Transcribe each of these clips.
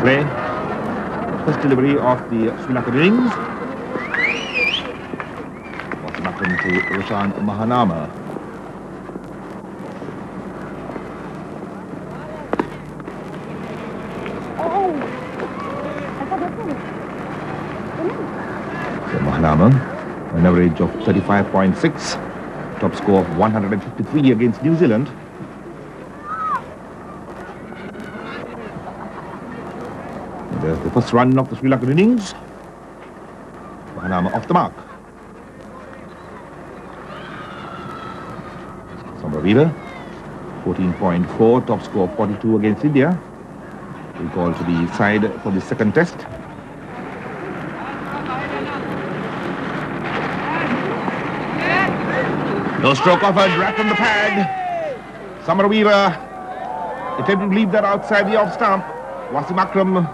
play. First delivery of the Sri Lankan innings. Wasim Akram to Roshan Mahanama. So Mahanama, an average of 35.6, top score of 153 against New Zealand. There's the first run of the Sri Lankan innings. Mahanama off the mark. Samaraweera, 14.4, top score 42 against India. We call to the side for the second test. No stroke offered, wrapped on the pad. Samaraweera attempted to leave that outside the off stump. Wasim Akram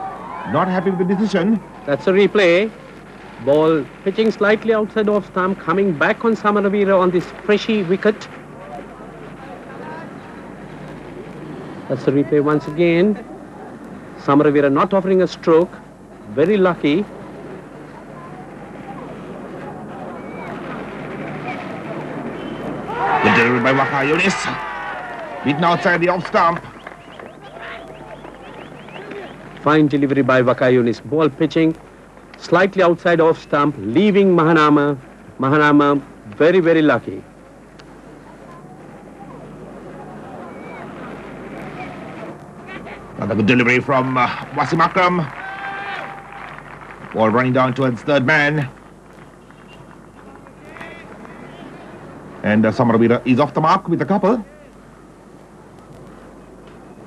not happy with the decision. That's a replay. Ball pitching slightly outside off stump, coming back on Samaraweera on this freshy wicket. That's a replay once again. Samaraweera not offering a stroke. Very lucky. Good delivery by Waqar Younis. Beaten outside the off stump. Fine delivery by Waqar Younis. Ball pitching slightly outside off stump, leaving Mahanama. Mahanama very, very lucky. Another good delivery from Wasim Akram. Ball running down towards third man. And Samaraweera is off the mark with a couple.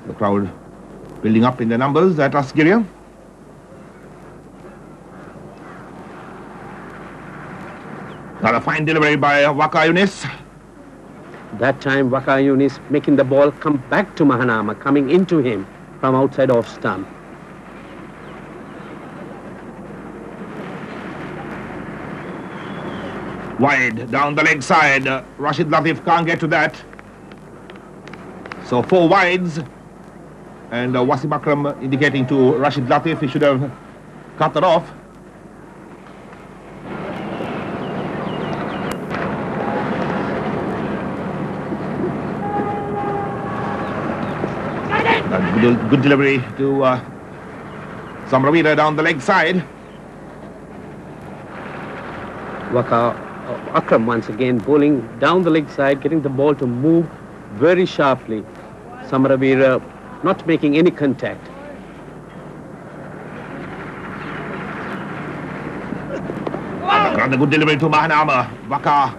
The crowd building up in their numbers at Asgiria. Another fine delivery by Waqar Younis. That time Waqar Younis making the ball come back to Mahanama, coming into him from outside off stump. Wide down the leg side. Rashid Latif can't get to that. So 4 wides. And Wasim Akram indicating to Rashid Latif he should have cut that off. Good delivery to Samaraweera down the leg side. Waqar Akram once again bowling down the leg side, getting the ball to move very sharply. Samaraweera not making any contact. Another good delivery to Mahanama. Waqar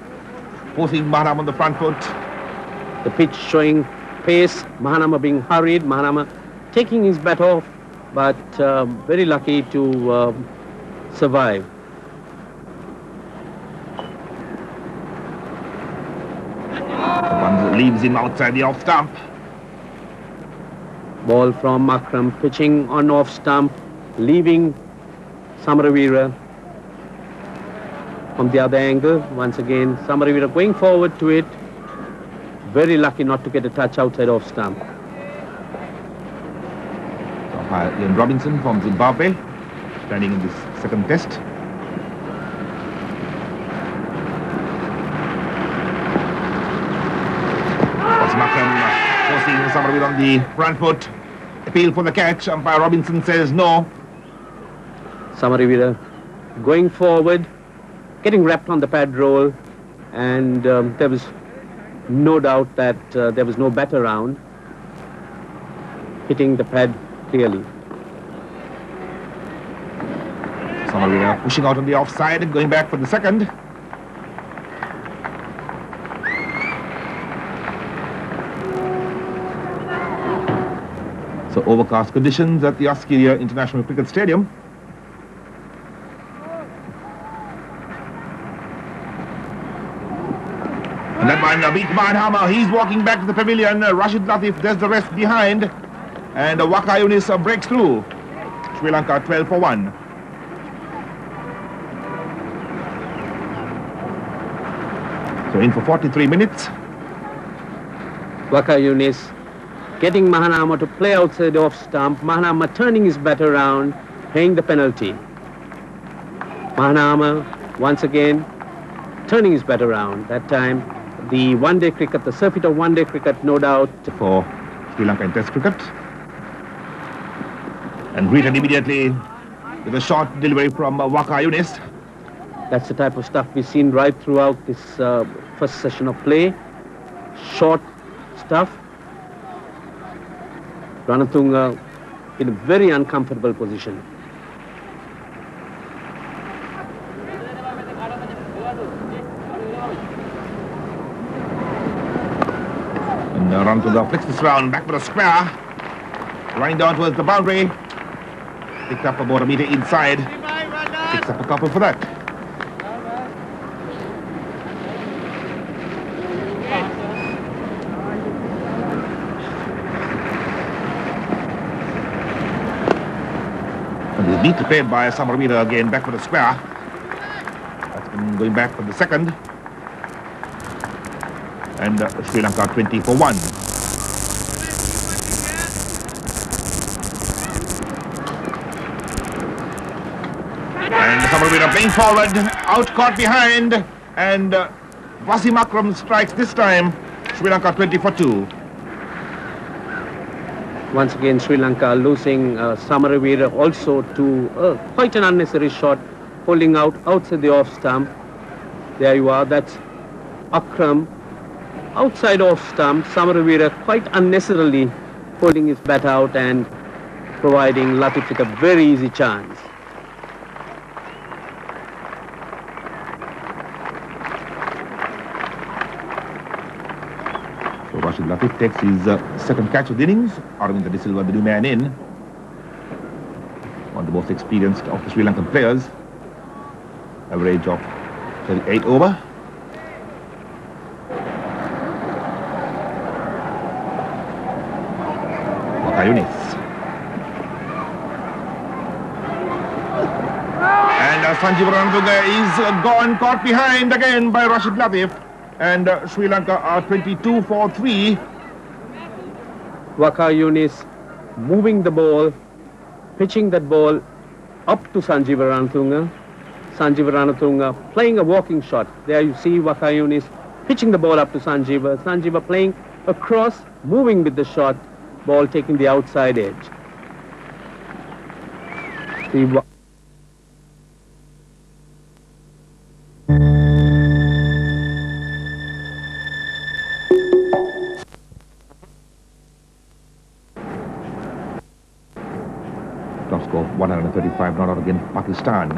forcing Mahanama on the front foot. The pitch showing pace, Mahanama being hurried, Mahanama taking his bat off, but very lucky to survive. One leaves him outside the off stump. Ball from Akram, pitching on off stump, leaving Samaraweera from the other angle. Once again, Samaraweera going forward to it. Very lucky not to get a touch outside off stump. Ian Robinson from Zimbabwe, standing in this second test. Wasim Akram forcing Samaraweera on the front foot. Appeal for the catch. Umpire Robinson says no. Samaraweera going forward, getting wrapped on the pad roll, and there was no doubt that there was no bat around, hitting the pad clearly. Samaraweera pushing out on the offside and going back for the second. So overcast conditions at the Asgiria International Cricket Stadium. And that one beat Mahanama. He's walking back to the pavilion. Rashid Latif does the rest behind. And Waqar Younis breaks through. Sri Lanka 12 for 1. So in for 43 minutes. Waqar Younis getting Mahanama to play outside the off stump. Mahanama turning his bat around, paying the penalty. Mahanama once again turning his bat around. That time the one-day cricket, the circuit of one-day cricket, no doubt. For Sri Lanka in Test cricket. And greeted immediately with a short delivery from Waqar Younis. That's the type of stuff we've seen right throughout this first session of play. Short stuff. Ranatunga in a very uncomfortable position. And Ranatunga flicks this round back for a square. Running down towards the boundary. Picked up about a meter inside. Picks up a couple for that. And this neat played by Ravindra again back for the square. That's been going back for the second. And Sri Lanka 20 for 1. Ravindra playing forward, out caught behind, and Wasim Akram strikes this time. Sri Lanka 20 for 2. Once again, Sri Lanka losing Ravindra also to quite an unnecessary shot, holding out outside the off stump. There you are, that's Akram. Outside off stump, Ravindra quite unnecessarily holding his bat out and providing Latif with a very easy chance. Latif takes his second catch of the innings. Ravindra De Silva, the new man in. One of the most experienced of the Sri Lankan players. Average of 38 over. Waqar Younis. And Sanjeeva Ranatunga is gone, caught behind again by Rashid Latif. And Sri Lanka are 22 for 3. Waqar Younis moving the ball, pitching that ball up to Sanjeeva Ranatunga. Sanjeeva Ranatunga playing a walking shot. There you see Waqar Younis pitching the ball up to Sanjeeva. Sanjeeva playing across, moving with the shot, ball taking the outside edge. See top score 135 not out against Pakistan.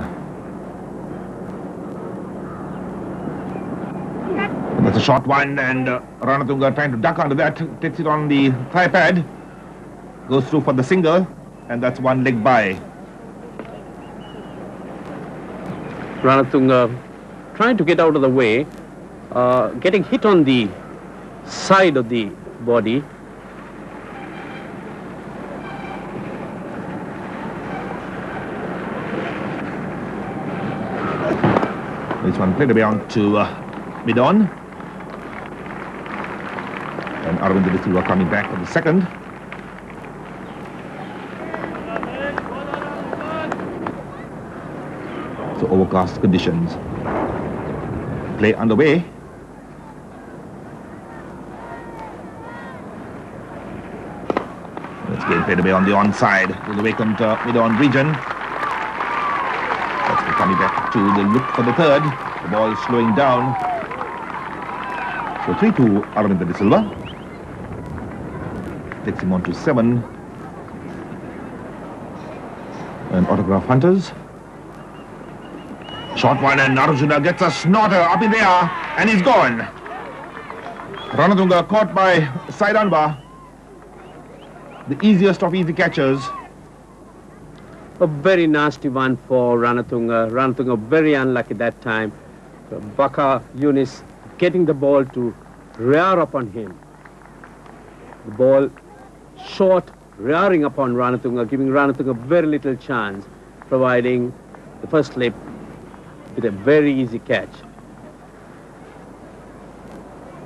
And that's a short one, and Ranatunga trying to duck under that, takes it on the thigh pad, goes through for the single, and that's one leg by. Ranatunga trying to get out of the way, getting hit on the side of the body. This one played away on to mid-on. And Ravindra De Silva coming back for the second. So overcast conditions. Play underway. Let's get played away on the onside to the vacant mid-on region. That's coming back to the look for the third. The ball slowing down. So 3-2 Ravindra De Silva. Takes him on to 7. And autograph hunters. Short one, and Arjuna gets a snorter up in the air, and he's gone. Ranatunga caught by Saidanba. The easiest of easy catches. A very nasty one for Ranatunga. Ranatunga very unlucky that time. Waqar Younis getting the ball to rear upon him. The ball short, rearing upon Ranatunga, giving Ranatunga very little chance, providing the first slip with a very easy catch.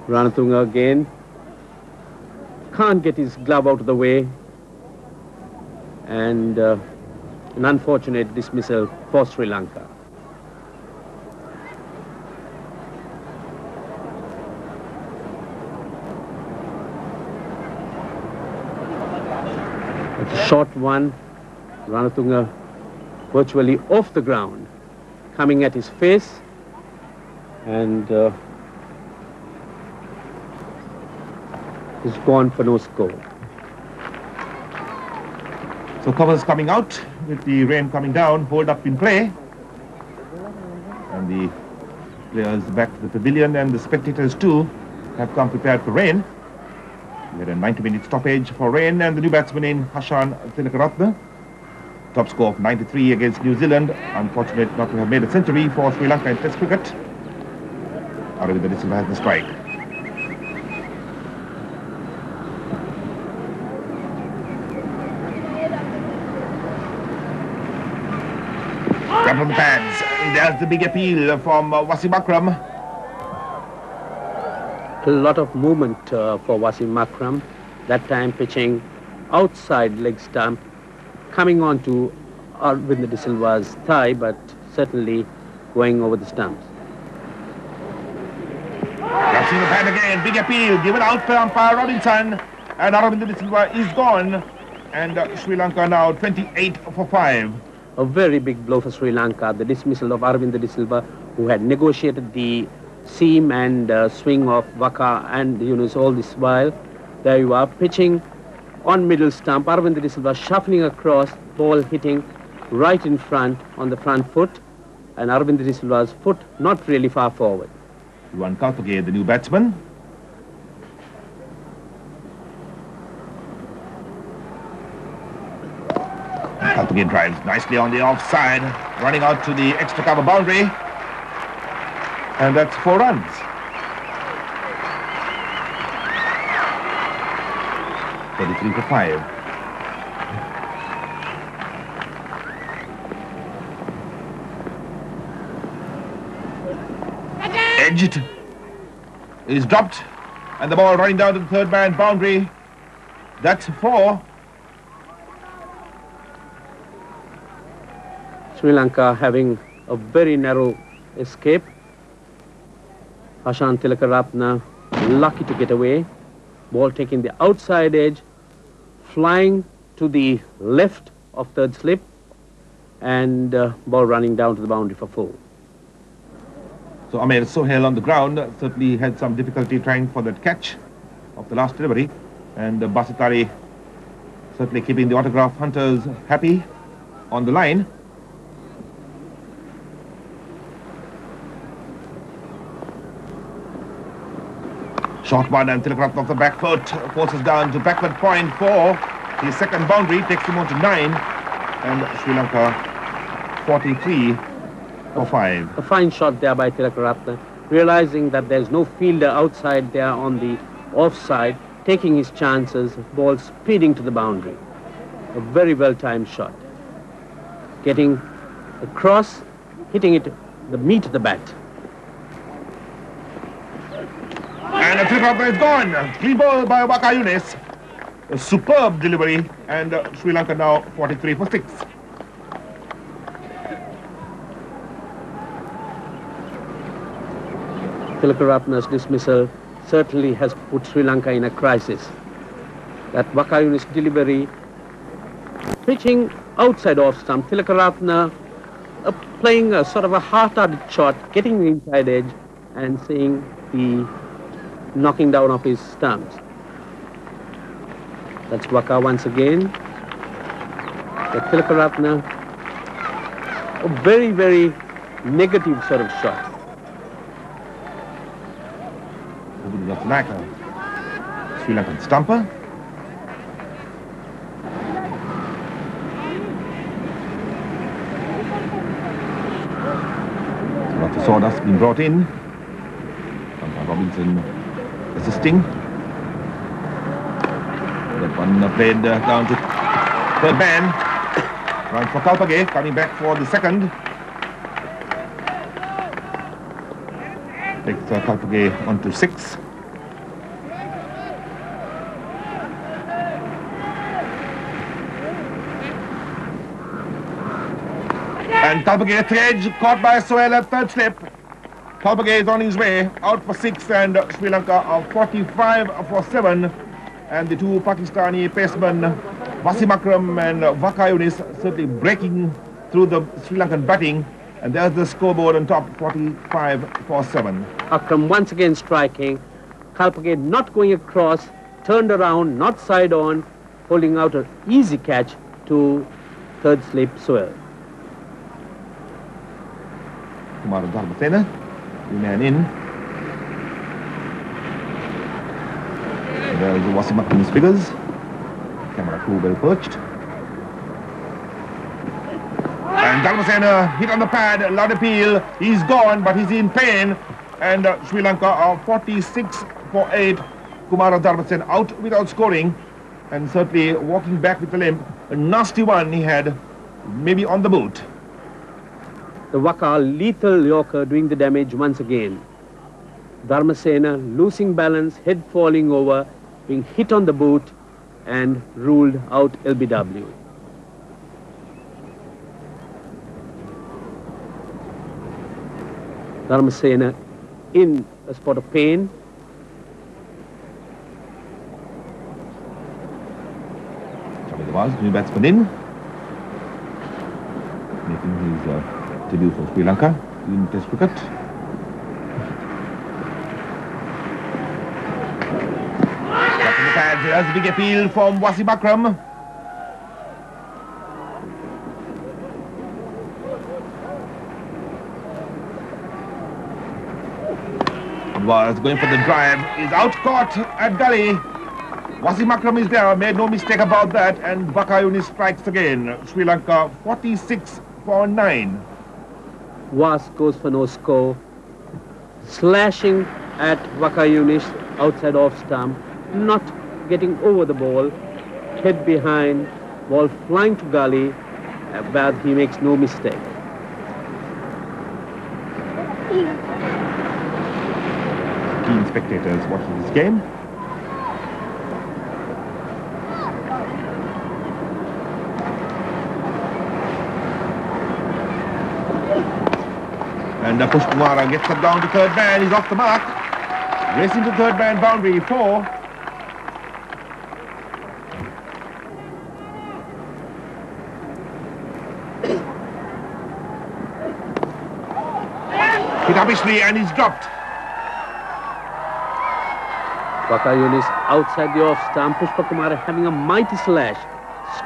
Ranatunga again can't get his glove out of the way. And an unfortunate dismissal for Sri Lanka. A short one, Ranatunga virtually off the ground, coming at his face, and he's gone for no score. So covers coming out with the rain coming down, hold up in play. And the players back to the pavilion and the spectators too have come prepared for rain. We had a 90-minute stoppage for rain, and the new batsman in Hashan Tillakaratne. Top score of 93 against New Zealand. Unfortunate not to have made a century for Sri Lanka in Test cricket. Ravindra has the strike. Grab on the pads. There's the big appeal from Wasim Akram. A lot of movement for Wasim Akram. That time pitching outside leg stump, coming on to Ravindra de Silva's thigh, but certainly going over the stumps. Catching the pad again, big appeal, given out by umpire Robinson, and Ravindra de Silva is gone, and Sri Lanka now 28 for 5. A very big blow for Sri Lanka, the dismissal of Ravindra de Silva, who had negotiated the seam and swing of Waqar and Younis all this while. There you are, pitching on middle stump, Ravindra de Silva shuffling across, ball hitting right in front on the front foot, and Ravindra de Silva's foot not really far forward. Waqar Younis, the new batsman. Kabir drives nicely on the offside, running out to the extra cover boundary, and that's 4 runs. (33 for 5). Edged is dropped, and the ball running down to the third man boundary. That's 4. Sri Lanka having a very narrow escape. Hashan Tillakaratne lucky to get away. Ball taking the outside edge, flying to the left of third slip, and ball running down to the boundary for 4. So Amir Sohail on the ground certainly had some difficulty trying for that catch of the last delivery, and Basitari certainly keeping the autograph hunters happy on the line. Short one, and Tillakaratne off the back foot forces down to backward point for his second boundary, takes him on to 9, and Sri Lanka 43 for 5. A fine shot there by Tillakaratne, realizing that there's no fielder outside there on the offside, taking his chances, ball speeding to the boundary. A very well-timed shot. Getting across, hitting it the meat of the bat. And Tillakaratne is gone. Clean ball by Waqar Younis. A superb delivery, and Sri Lanka now 43 for 6. Tillakaratne's dismissal certainly has put Sri Lanka in a crisis. That Waqar Younis delivery, pitching outside off stump, Tillakaratne playing a sort of a half-hearted shot, getting the inside edge and seeing the knocking down of his stumps. That's Waqar once again. But Tillakaratne, a very, very negative sort of shot. Sri Lankan stumper. Lots of sawdust being brought in. Robinson assisting. That one played down to third man. Right for Kabir, coming back for the second. Takes Kabir on to 6. And Kalpage at the edge, caught by Sohail at third slip. Kalpage is on his way, out for 6, and Sri Lanka are 45 for 7. And the two Pakistani pacemen, Wasim Akram and Waqar Younis, certainly breaking through the Sri Lankan batting. And there's the scoreboard on top, 45 for 7. Akram once again striking. Kalpage not going across, turned around, not side on, holding out an easy catch to third slip Sohail. Kumara Dharmasena, the man in. There's Wasim Akram's figures. Camera crew well perched. And Dharmasena hit on the pad, loud appeal. He's gone, but he's in pain. And Sri Lanka are 46 for 8. Kumara Dharmasena out without scoring. And certainly walking back with a limp. A nasty one he had, maybe on the boot. The Waqar lethal Yorker doing the damage once again. Dharmasena losing balance, head falling over, being hit on the boot and ruled out LBW. Dharmasena in a spot of pain. Chaminda Vaas, new batsman in. Making his debut for Sri Lanka in Test cricket. Back in the pads, there's a big appeal from Wasim Akram. Was going for the drive, is out caught at gully. Wasim Akram is there, made no mistake about that, and Waqar Younis strikes again. Sri Lanka 46 for 9. Vaas goes for no score, slashing at Waqar Younis outside off stump, not getting over the ball, head behind, ball flying to gully, but he makes no mistake. Keen spectators watching this game. And Pushpakumara gets it down to third man, he's off the mark. Racing to third man boundary, 4. Hit uppishly and he's dropped. Waqar Younis outside the off stump, Pushpakumara having a mighty slash,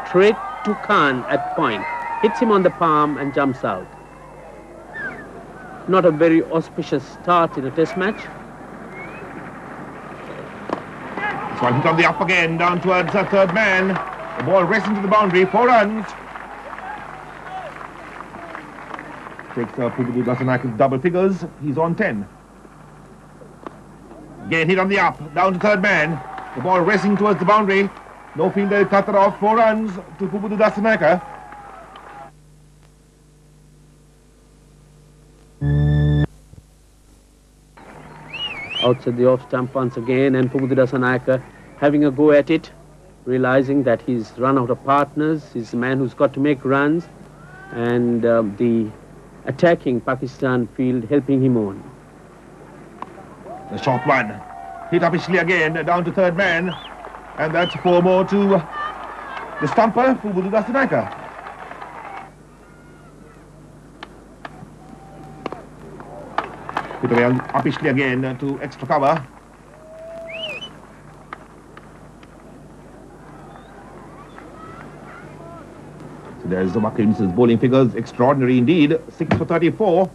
straight to Khan at point, hits him on the palm and jumps out. Not a very auspicious start in a test match. This one hit on the up again, down towards the third man. The ball racing to the boundary, 4 runs. Takes Pubudu Dasanaka's double figures, he's on 10. Again hit on the up, down to third man. The ball racing towards the boundary. No fielder cut it off, 4 runs to Pubudu Dasanaka. Outside the off stump once again, and Pubudu Dasanaka having a go at it, realizing that he's run out of partners, he's a man who's got to make runs, and the attacking Pakistan field helping him on. The short one, hit uppishly again, down to third man, and that's 4 more to the stumper, Pubudu Dasanaka. Hit away uppishly again to extra cover. So there's Waqar Younis' bowling figures, extraordinary indeed, 6 for 34.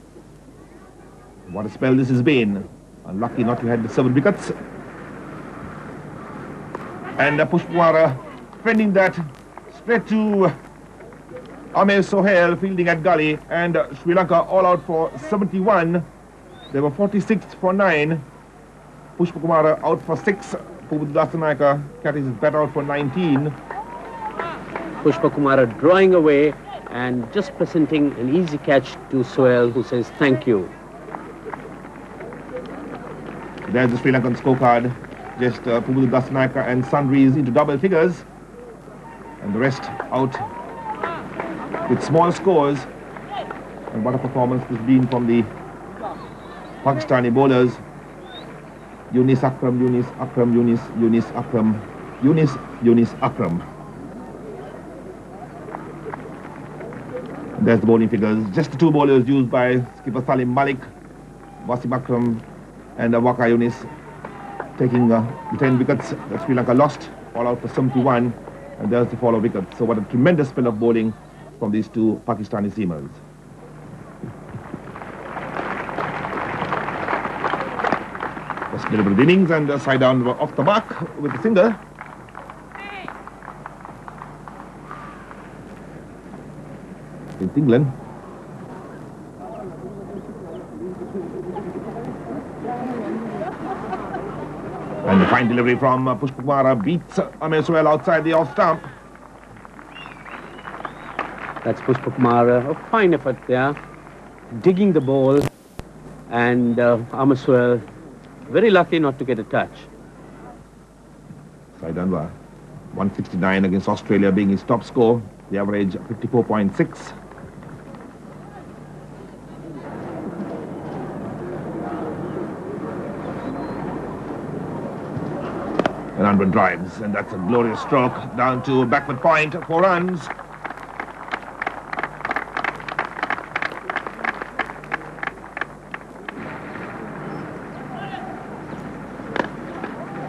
What a spell this has been. Unlucky not to have the 7 wickets. And Pushpakumara fending that straight to Sohail, fielding at gully, and Sri Lanka all out for 71. They were 46 for 9. Pushpakumara out for 6. Pubudu Dasanaka carries his bat out for 19. Pushpakumara drawing away and just presenting an easy catch to Sohail, who says thank you. There's the Sri Lankan scorecard. Just Pubudu Dasanaka and Sundries into double figures. And the rest out with small scores. And what a performance this has been from the Pakistani bowlers. Younis Akram, Younis Akram, Younis Akram, Younis Akram. There's the bowling figures. Just the two bowlers used by skipper Salim Malik, Wasim Akram and Waqar Younis taking the 10 wickets that Sri Lanka lost, all out for 71, and there's the follow wicket. So what a tremendous spell of bowling from these two Pakistani seamers. First delivered innings and side down off the mark with the finger. In England. And the fine delivery from Pushpakumara beats Ameswell outside the off stump. That's Pushpakumara. A fine effort there. Digging the ball. And Ameswell very lucky not to get a touch. Saidanwa, 169 against Australia being his top score. The average 54.6. And 100 drives, and that's a glorious stroke down to backward point, 4 runs.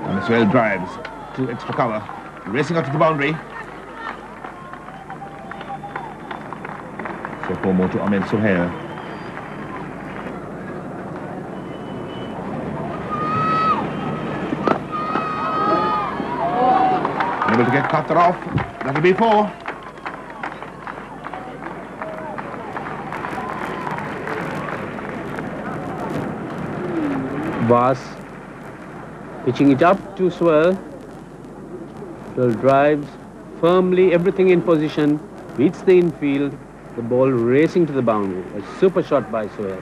And as well drives to extra cover, racing out to the boundary. So 4 more to Ahmed Sohail. Able to get cutter off. That'll be 4. Vaas pitching it up to Swell. Swell drives firmly, everything in position, beats the infield, the ball racing to the boundary. A super shot by Swell.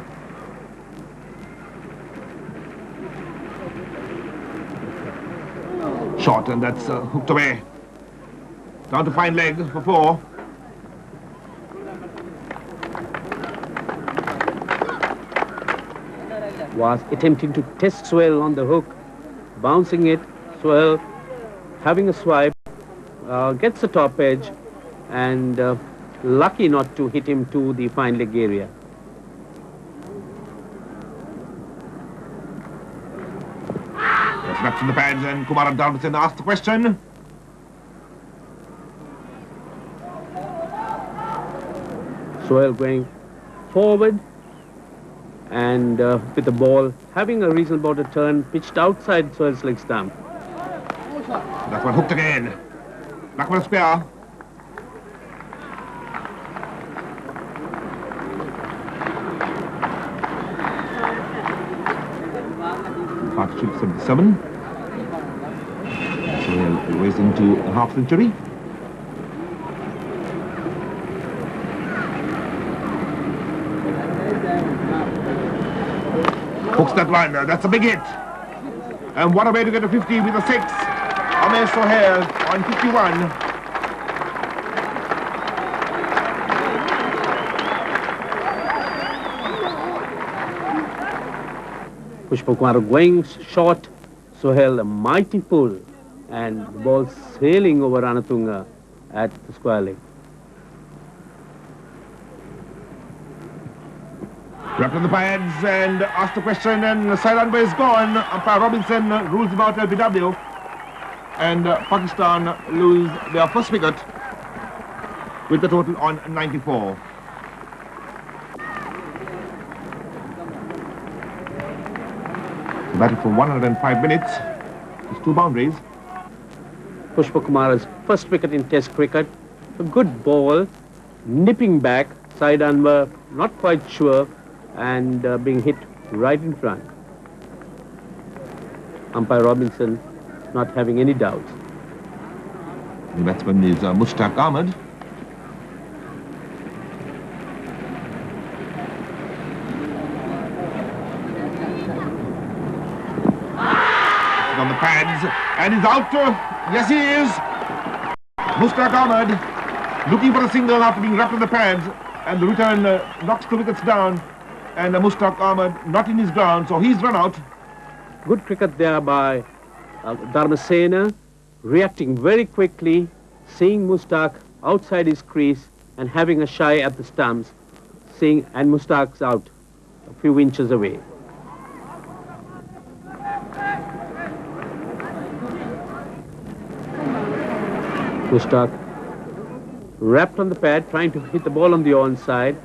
Shot, and that's hooked away. Down to fine leg for 4. Was attempting to test Swell on the hook, bouncing it. Swell having a swipe, gets the top edge, and lucky not to hit him to the fine leg area. Back to the pads, and Kumar Darvison asked the question. Swell going forward, and with the ball having a reasonable turn, pitched outside Swell's leg stump. That one hooked again. Backward square. Partnership 77. So we're racing to a half century. Hooks that one. That's a big hit. And what a way to get a 50 with a 6. Ahmed Sohail on 51. Pushpakumara going short, Sohail a mighty pull, and the ball sailing over Ranatunga at the square leg. Wrapped on the pads and asked the question, and Saidanwa is gone. Umpire Robinson rules him out LBW, and Pakistan lose their first wicket with the total on 94. Batted for 105 minutes. It's 2 boundaries. Pushpakumara's first wicket in Test cricket. A good ball, nipping back. Saidanwa not quite sure, and being hit right in front. Umpire Robinson not having any doubts. The batsman is Mushtaq Ahmed. On the pads, and he's out. Yes, he is. Mushtaq Ahmed looking for a single after being wrapped on the pads. And the return knocks the wickets down. And Mushtaq Ahmed not in his ground, so he's run out. Good cricket there by Dharmasena, reacting very quickly, seeing Mushtaq outside his crease and having a shy at the stumps, and Mushtaq's out a few inches away. Mushtaq wrapped on the pad, trying to hit the ball on the onside,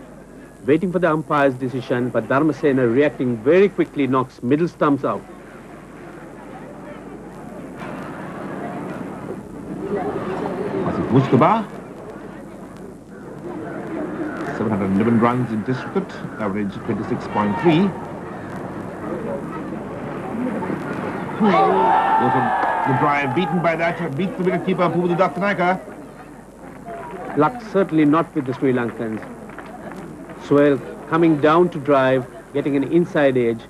waiting for the umpire's decision, but Dharmasena reacting very quickly knocks middle stumps out. Pushpakumara, 711 runs in Test cricket, average 26.3. The drive beaten by that, beat the wicketkeeper Pushpakumara Dattanaika. Luck certainly not with the Sri Lankans. Sohail coming down to drive, getting an inside edge,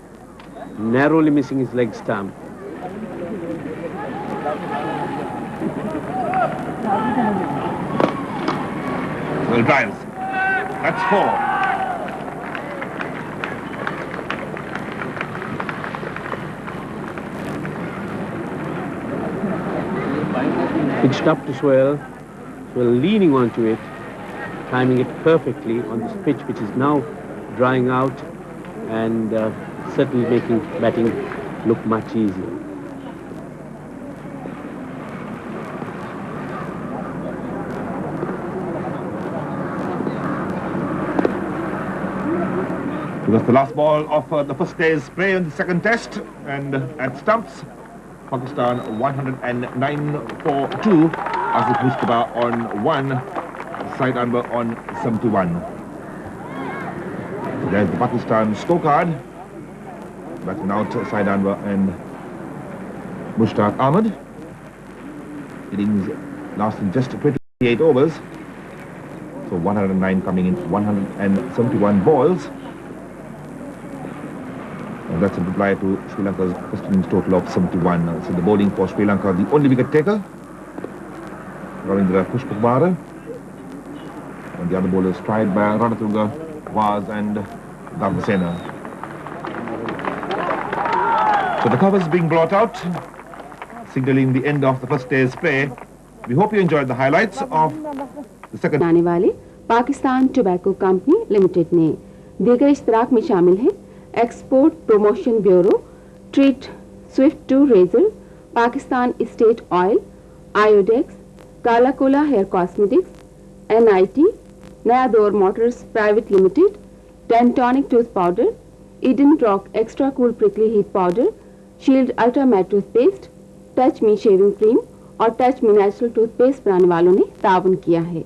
narrowly missing his leg stump. Well, drives. That's 4. Pitched up to Sohail, Sohail leaning onto it, timing it perfectly on this pitch, which is now drying out and certainly making batting look much easier. That's the last ball of the first day's play in the second test, and at stumps, Pakistan 109 for 2, Asif Pushpakumara on 1, side number on 71. There's the Pakistan scorecard. Batting out side number and Mushtaq Ahmed. Innings lasting just 28 overs. So 109 coming in, 171 balls. And that's a reply to Sri Lanka's first innings total of 71. So the bowling for Sri Lanka, the only wicket taker, Ravindra, Pushpakumara. And the other bowlers tried by Ranatunga, Vaas and Dharmasena. So the covers being brought out, signaling the end of the first day's play. We hope you enjoyed the highlights of the second. आने वाले Pakistan tobacco company limited ने दीगर इश्तराक में शामिल हैं export promotion bureau, treet swift two razor, Pakistan state oil, Iodex, Kala Kola hair cosmetics, NIT, नया दौर motors private limited, टेंटोनिक tooth powder, Eden rock extra cool prickly heat powder, shield ultra matte toothpaste, touch me shaving cream और touch me natural toothpaste बनाने वालों ने ताउन किया है।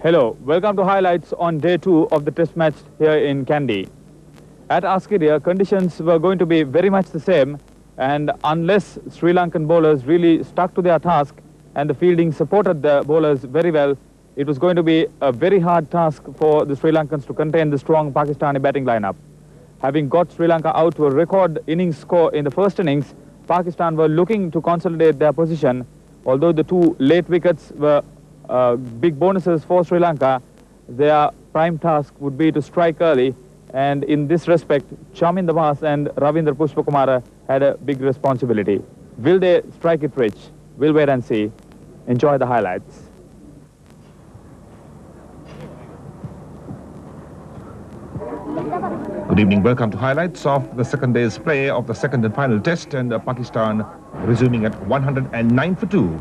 Hello, welcome to highlights on day 2 of the test match here in Kandy. At Askiria, conditions were going to be very much the same, and unless Sri Lankan bowlers really stuck to their task and the fielding supported the bowlers very well, it was going to be a very hard task for the Sri Lankans to contain the strong Pakistani batting lineup. Having got Sri Lanka out to a record innings score in the first innings, Pakistan were looking to consolidate their position. Although the 2 late wickets were big bonuses for Sri Lanka, their prime task would be to strike early, and in this respect, Chaminda Vaas and Ravindra Pushpakumara had a big responsibility. Will they strike it rich? We'll wait and see. Enjoy the highlights. Good evening, welcome to highlights of the second day's play of the second and final test, and Pakistan resuming at 109 for 2.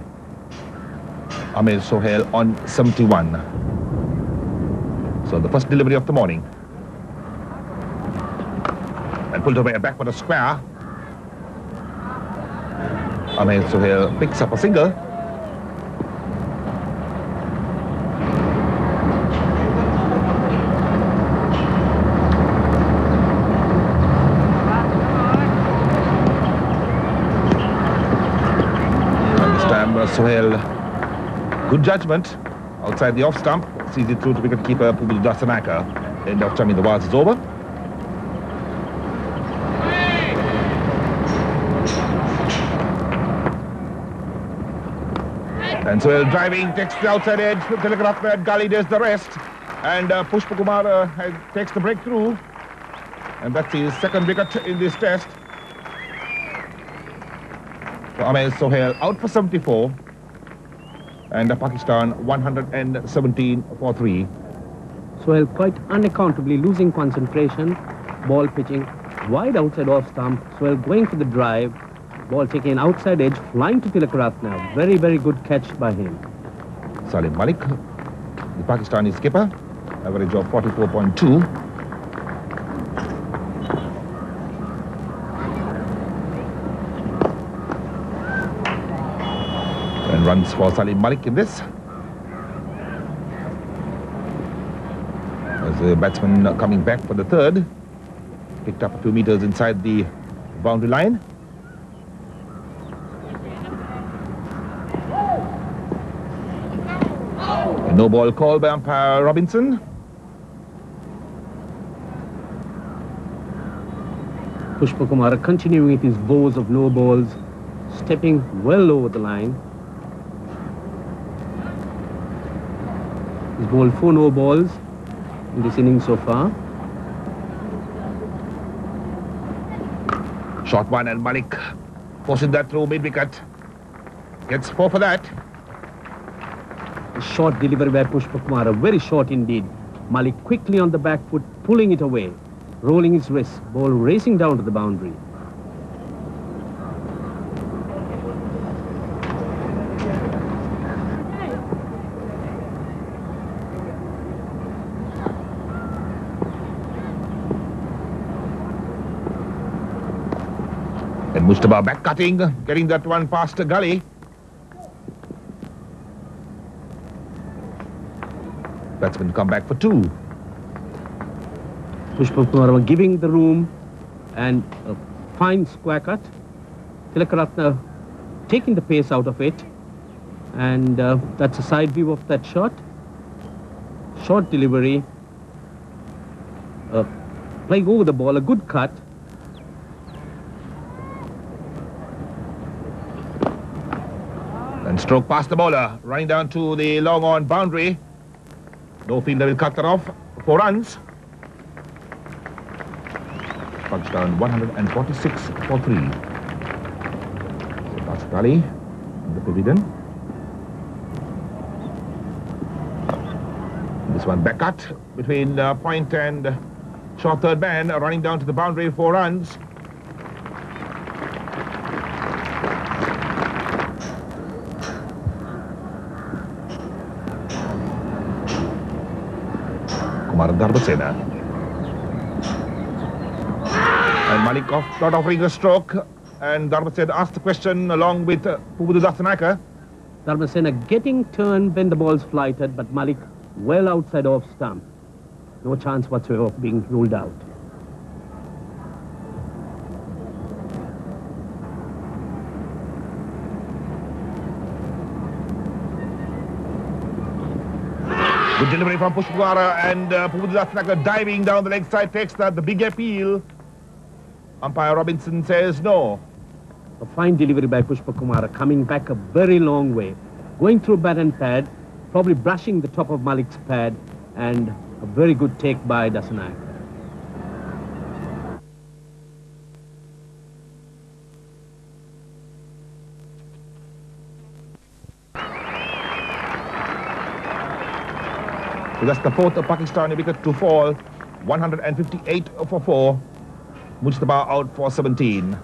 Ahmed Sohail on 71. So the first delivery of the morning. And pulled away a backward square. Ahmed Sohail picks up a single. And this time Sohail, good judgment. Outside the off stump, sees it through to wicketkeeper Dasanaka. End of Chaminda Vaas is over. And so driving, takes the outside edge. Tillakaratne and Gully does the rest. And Pushpakumara takes the breakthrough. And that's his second wicket in this test. So Ahmed Sohail out for 74. And Pakistan 117 for 3. Sohail quite unaccountably losing concentration. Ball pitching wide outside off stump. Sohail going for the drive. Ball taking outside edge, flying to Tillakaratne. Very, very good catch by him. Salim Malik, the Pakistani skipper, average of 44.2. And runs for Salim Malik in this. As the batsman coming back for the third. Picked up 2 meters inside the boundary line. No ball called by umpire Robinson. Pushpakumara continuing with his bows of no balls, stepping well over the line. He's bowled 4 no balls in this innings so far. Short one and Malik forcing that through mid-wicket. Gets 4 for that. A short delivery by Pushpakumara, very short indeed. Malik quickly on the back foot, pulling it away, rolling his wrist, ball racing down to the boundary. And Mustafa back cutting, getting that one past Gully. Batsman come back for 2. Pushpakumara giving the room and a fine square cut. Tillakaratne taking the pace out of it. And that's a side view of that shot. Short delivery. Playing over the ball, a good cut. And stroke past the bowler, running down to the long on boundary. No fielder will cut that off. 4 runs. Pakistan 146 for 3. So that's Gully in the pavilion. This one back cut between point and short third man, running down to the boundary. 4 runs. Darbasena. And Malik not offering a stroke. And Darbasena asked the question along with Dasanaka. Darbasena getting turned when the ball's flighted, but Malik well outside off stump. No chance whatsoever of being ruled out. Good delivery from Pushpakumara, and Dasanaka diving down the leg side takes the big appeal. Umpire Robinson says no. A fine delivery by Pushpakumara, coming back a very long way. Going through bat and pad, probably brushing the top of Malik's pad, and a very good take by Dasanaka. So that's the 4th Pakistani wicket to fall. 158 for 4. Mujtaba out for 17.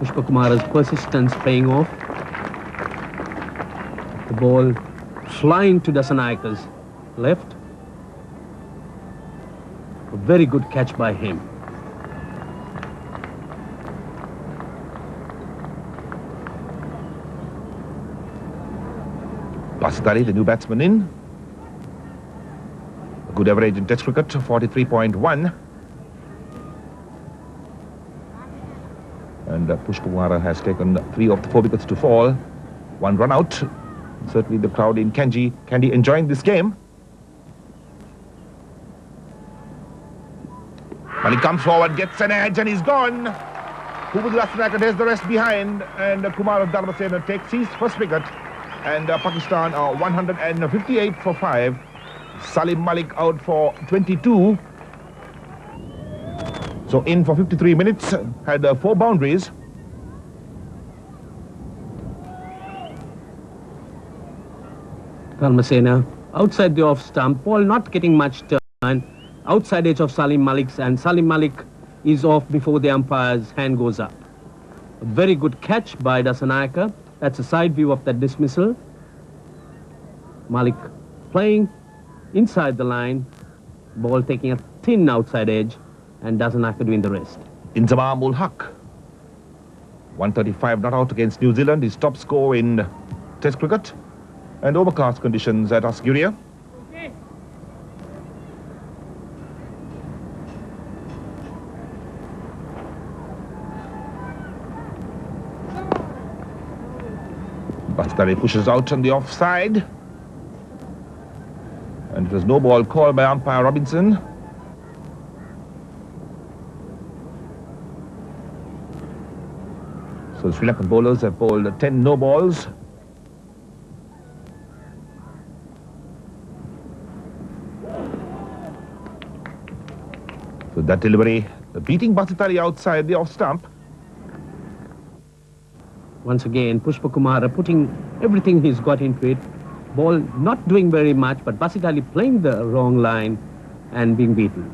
Pushpakumara's persistence paying off. The ball flying to Dasanaka's left. A very good catch by him. Pasatari, the new batsman in. A good average in Test cricket, 43.1. And Pushpakumara has taken 3 of the 4 wickets to fall. 1 run out. Certainly the crowd in Kandy enjoying this game. When he comes forward, gets an edge and he's gone. Rasanaika has the rest behind, and Kumar Dharmasena takes his first wicket. And Pakistan are 158 for 5. Salim Malik out for 22. So in for 53 minutes, had 4 boundaries. Dharmasena outside the off stump, ball not getting much turn. Outside edge of Salim Malik's, and Salim Malik is off before the umpire's hand goes up. A very good catch by Rasanaika. That's a side view of that dismissal. Malik playing inside the line, ball taking a thin outside edge, and Rasanaika doing the rest. Inzamam-ul-Haq, 135 not out against New Zealand, his top score in Test cricket, and overcast conditions at Assyria. Bastari pushes out on the offside. And it was no ball called by umpire Robinson. So the Sri Lankan bowlers have bowled 10 no balls. So that delivery, beating Basitali outside the off stump. Once again, Pushpakumara putting everything he's got into it. Ball not doing very much, but Basitali playing the wrong line and being beaten.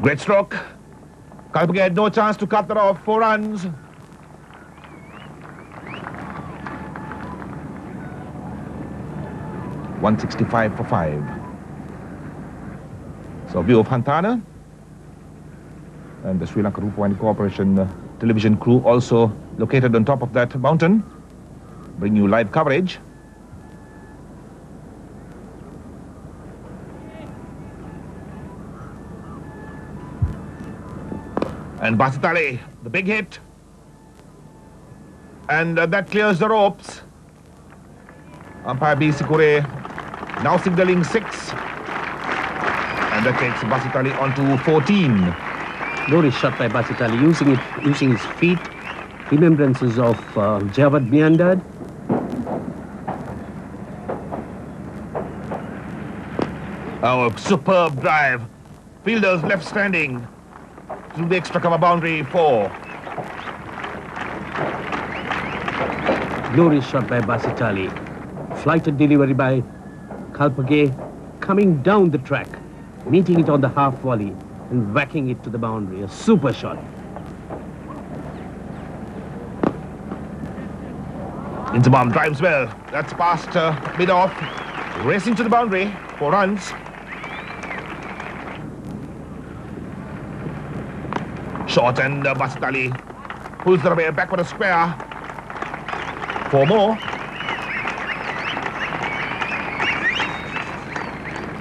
Great stroke. Kalpage had no chance to cut that off. 4 runs. .165 for 5. So view of Hantana. And the Sri Lanka Rupawahini Corporation television crew also located on top of that mountain. Bring you live coverage. And Basitali, the big hit. And that clears the ropes. Umpire B. Sikure now signaling 6. And that takes Basitali on to 14. Glorious shot by Basitali, using his feet. Remembrances of Javad Miandad. Oh, a superb drive. Fielders left standing through the extra cover boundary 4. Glorious shot by Basitali. Flighted delivery by Kalpage, coming down the track, meeting it on the half volley and whacking it to the boundary. A super shot. Inzamam drives well. That's past mid-off. Racing to the boundary. 4 runs. Short, and Basitali pulls the away back for a square. 4 more.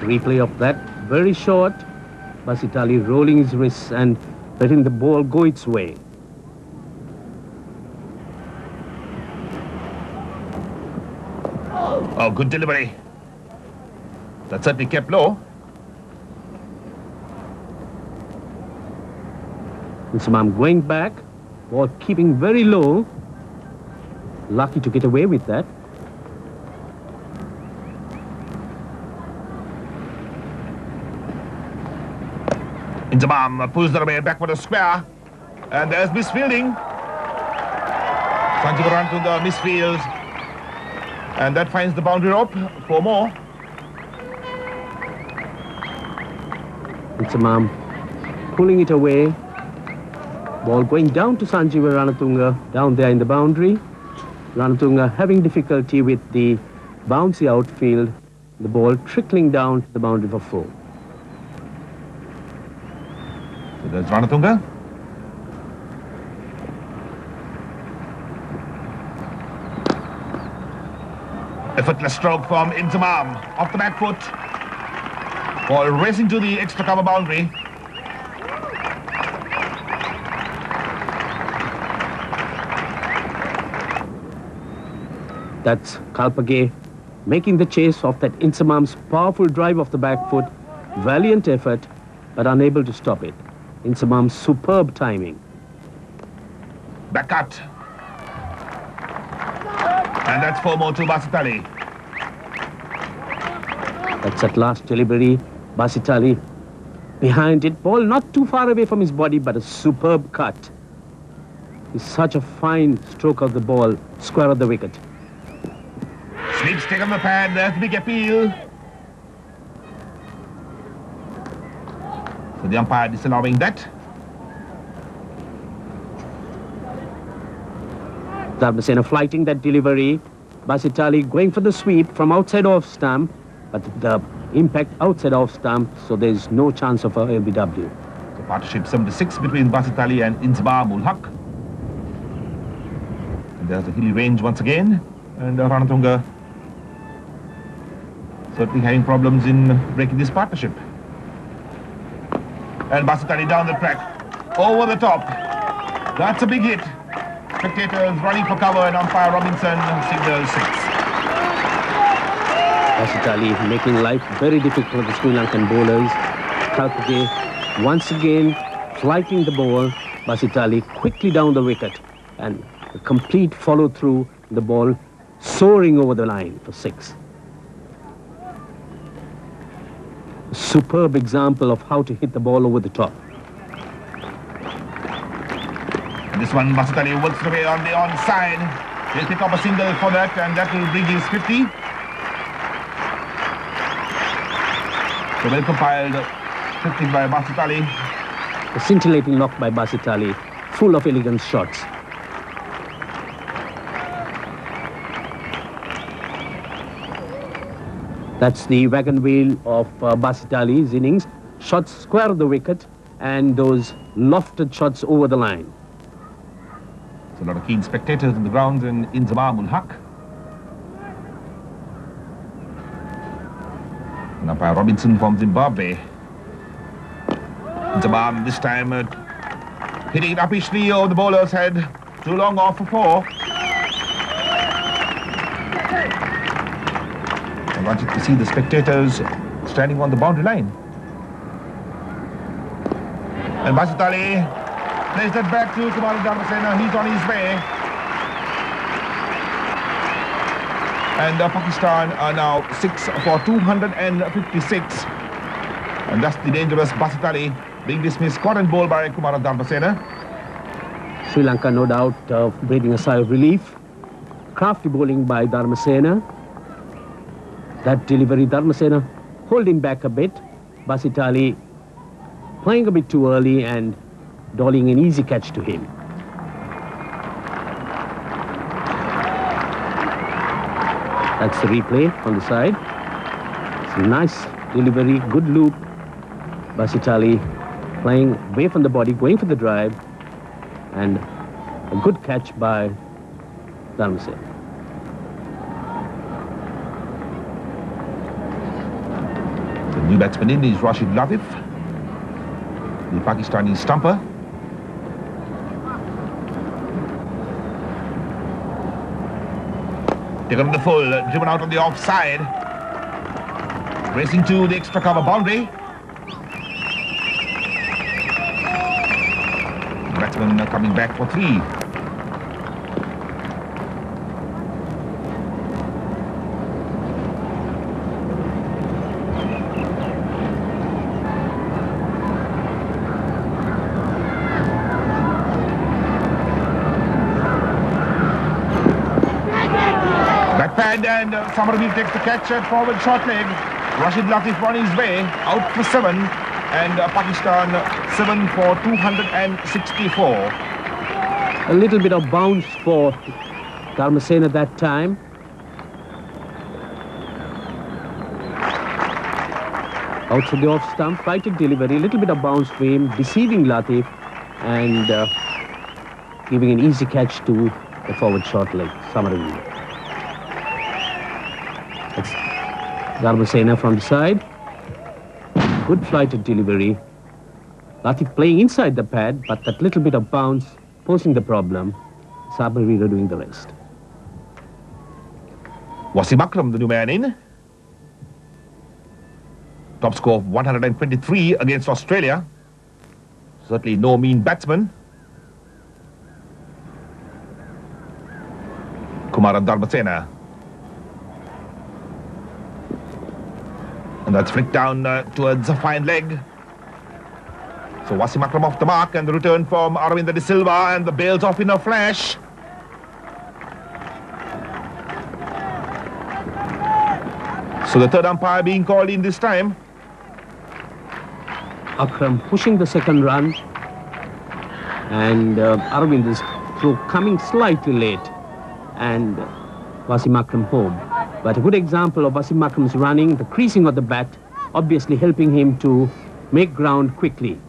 Replay of that, very short. Basitali rolling his wrists and letting the ball go its way. Oh, good delivery. That certainly kept low. Inzamam going back, ball keeping very low. Lucky to get away with that. Inzamam pulls the away back for the square. And there's misfielding. Sanjeeva Ranatunga misfields. And that finds the boundary rope. 4 more. Inzamam pulling it away. Ball going down to Sanjeeva Ranatunga, down there in the boundary. Ranatunga having difficulty with the bouncy outfield. The ball trickling down to the boundary for 4. So there's Ranatunga. Effortless stroke from Inzamam. Off the back foot. Ball racing to the extra cover boundary. That's Kalpage making the chase of that Inzamam's powerful drive off the back foot. Valiant effort, but unable to stop it. Inzamam's superb timing. Back cut. And that's 4 more to Basitali. That's at last delivery. Basitali behind it. Ball not too far away from his body, but a superb cut. It's such a fine stroke of the ball. Square of the wicket. Sweep stick on the pad. There's the big appeal. So the umpire disallowing that. Dharmasena flighting that delivery. Basitali going for the sweep from outside off stump, but the impact outside off stump, so there's no chance of a LBW. So partnership 76 between Basitali and Inzamam-ul-Haq. And there's the hilly range once again, and Ranatunga certainly having problems in breaking this partnership. And Basitali down the track, over the top. That's a big hit. Spectators running for cover, and umpire Robinson signals 6. Basitali making life very difficult for the Sri Lankan bowlers. Kalpage once again flighting the ball. Basitali quickly down the wicket, and a complete follow through, the ball soaring over the line for 6. A superb example of how to hit the ball over the top. This one, Basitali works away on the onside. He'll pick up a single for that, and that will bring his 50. So well compiled 50 by Basitali. A scintillating knock by Basitali, full of elegant shots. That's the wagon wheel of Basitali's innings. Shots square of the wicket, and those lofted shots over the line. So a lot of keen spectators in the grounds in Inzamam-ul-Haq. And umpire Robinson from Zimbabwe. Inzamam this time hitting it uppishly over the bowler's head. Too long off for 4. I wanted to see the spectators standing on the boundary line. And Basitali plays that back to Kumar Dharmasena. He's on his way. And Pakistan are now 6 for 256. And that's the dangerous Basitali being dismissed. Caught and bowled by Kumar Dharmasena. Sri Lanka, no doubt, breathing a sigh of relief. Crafty bowling by Dharmasena. That delivery, Dharmasena holding back a bit. Basitali playing a bit too early and dolling an easy catch to him. That's the replay on the side. It's a nice delivery, good loop. Basitali playing away from the body, going for the drive, and a good catch by Dharmasena. The new batsman in is Rashid Latif, the Pakistani stumper. Taken on the full, driven out on the offside. Racing to the extra cover boundary. Batsman coming back for 3. And Somerville takes the catch at forward short leg. Rashid Latif on his way, out for 7. And Pakistan 7 for 264. A little bit of bounce for Dharmasena that time. Outside the off stump, flighted delivery, a little bit of bounce for him, deceiving Latif and giving an easy catch to the forward short leg, Somerville. That's Dharmasena from the side. Good flighted delivery. Latif playing inside the pad, but that little bit of bounce posing the problem. Somerville doing the rest. Wasim Akram, the new man in. Top score of 123 against Australia. Certainly no mean batsman. Kumara Dharmasena. And that's flicked down towards a fine leg. So Wasim Akram off the mark, and the return from Ravindra de Silva, and the bails off in a flash. So the third umpire being called in this time. Akram pushing the second run, and Aravindra's throw coming slightly late, and Wasim Akram home. But a good example of Wasim Akram's running, the creasing of the bat, obviously helping him to make ground quickly.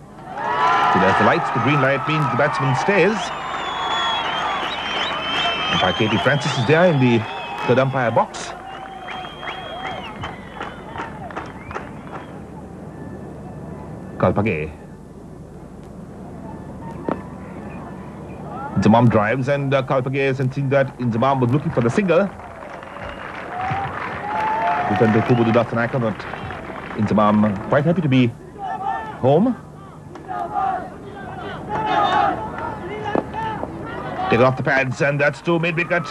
So there's the lights, the green light means the batsman stays. Umpire Katie Francis is there in the third umpire box. Kalpage. Inzamam drives, and Kalpage sensing that Inzamam was looking for the single. Return to Kubudu Dasanaka, but Inzamam quite happy to be home. Take off the pads, and that's to mid-wicket.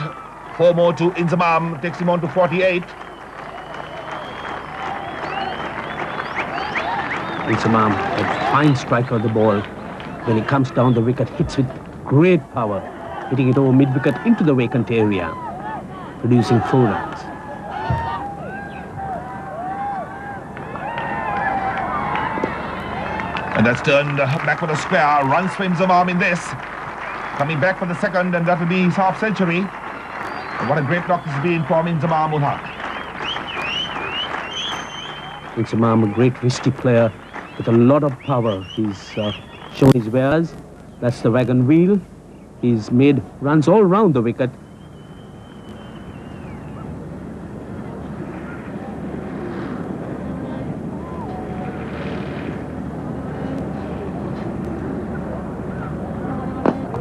4 more to Inzamam, takes him on to 48. Inzamam, a fine striker of the ball. When it comes down the wicket, hits with great power, hitting it over mid-wicket into the vacant area, producing 4 runs. And that's turned back for the square. Runs for Inzamam in this. Coming back for the second, and that will be his half century. And what a great knock this has been from Inzamam-ul-Haq. Inzamam, a great wristy player with a lot of power. He's shown his wares. That's the wagon wheel. He's made runs all round the wicket.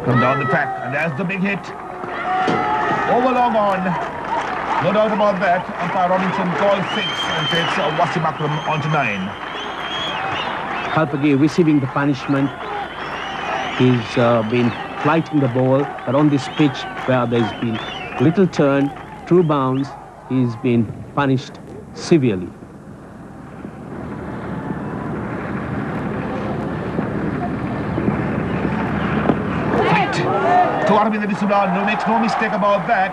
Come down the track, and there's the big hit. Over long on. No doubt about that. Umpire Robinson calls 6 and takes Wasim Akram on to 9. Kalpage receiving the punishment. He's been flighting the ball, but on this pitch where there's been little turn, true bounce, he's been punished severely. To Ravindra de Silva, makes no mistake about that.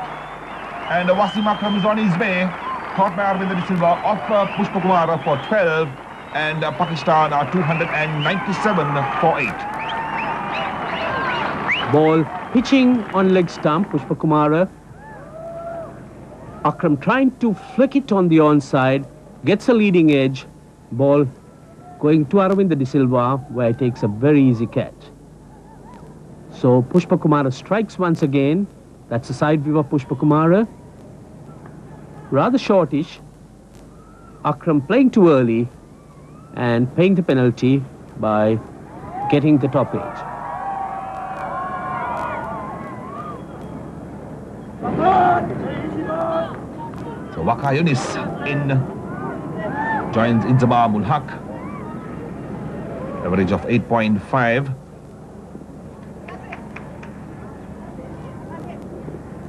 And Wasim Akram is on his way. Caught by Ravindra de Silva off Pushpakumara for 12. And Pakistan are 297 for 8. Ball pitching on leg stump, Pushpakumara. Akram trying to flick it on the onside, gets a leading edge. Ball going to Ravindra de Silva, where he takes a very easy catch. So Pushpakumara strikes once again. That's the side view of Pushpakumara. Rather shortish. Akram playing too early and paying the penalty by getting the top edge. So Waqar Younis joins Inzamam-ul-Haq. Average of 8.5.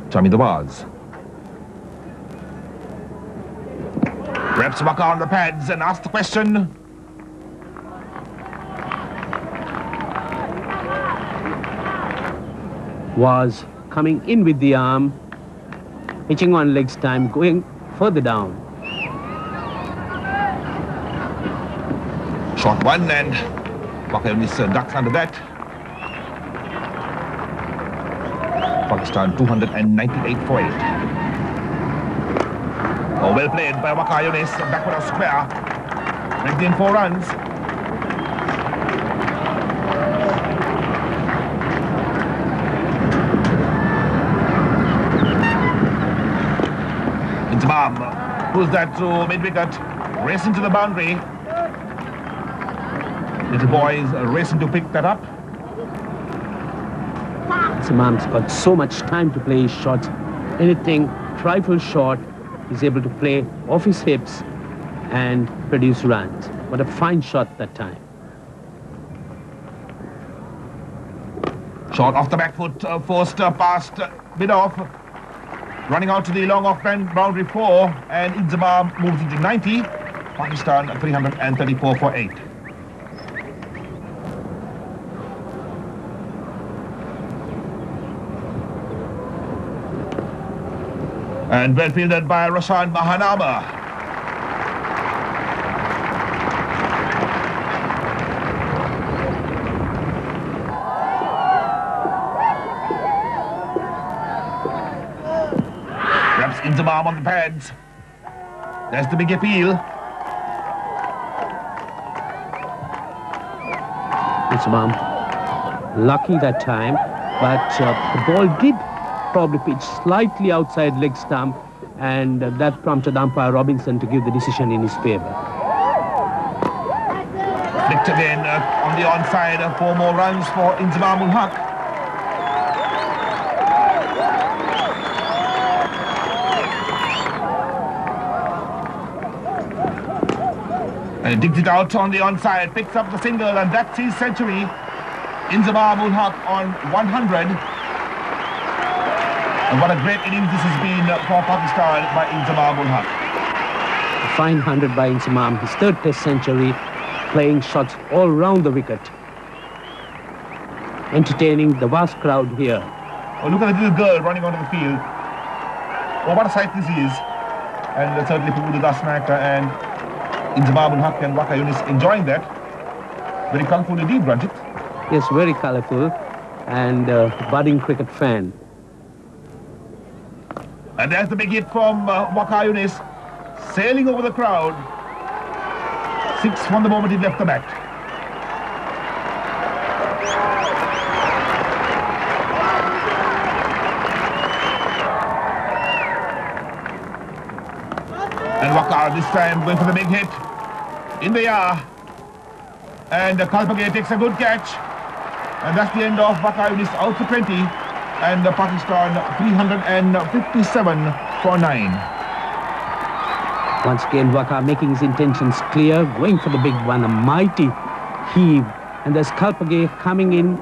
Chaminda Vaas. Reps Waqar on the pads and asks the question. Was coming in with the arm, pitching on legs time, going further down. Short one, and Waqar Younis ducks under that. Pakistan 298 for 8. Oh, well played by Waqar Younis. Backward of square. Brings in 4 runs. Inzamam pulls that to mid-wicket. Racing to the boundary. Little boy is racing to pick that up. Inzamam's got so much time to play his shots. Anything trifle short, is able to play off his hips and produce runs. What a fine shot that time. Shot off the back foot, forced past mid-off. Running out to the long off-band boundary 4, and Inzamam moves into 90. Pakistan 334 for 8. And well fielded by Rashan Mahanama. Grabs Inzamam on the pads. There's the big appeal. Inzamam lucky that time, but the ball did probably pitch slightly outside leg stump, and that prompted umpire Robinson to give the decision in his favour. Flicked again on the onside, 4 more runs for Inzamam-ul-Haq. And digs it out on the onside, picks up the single, and that's his century. Inzamam-ul-Haq on 100. And what a great innings this has been for Pakistan by Inzamam-ul-Haq. A fine 100 by Inzamam, his 3rd test century, playing shots all round the wicket, entertaining the vast crowd here. Oh, look at the little girl running onto the field. Oh, what a sight this is. And certainly Pudu Dasnak and Inzamam-ul-Haq and Waqar Younis enjoying that. Very colourful indeed, Ranjit. Yes, very colourful, and budding cricket fan. And there's the big hit from Waqar Younis, sailing over the crowd. 6 from the moment he left the bat. And Waqar this time going for the big hit. In the air. And Kalpage takes a good catch. And that's the end of Waqar Younis out for 20. And Pakistan 357 for 9. Once again, Waqar making his intentions clear, going for the big one, a mighty heave. And there's Kalpage coming in,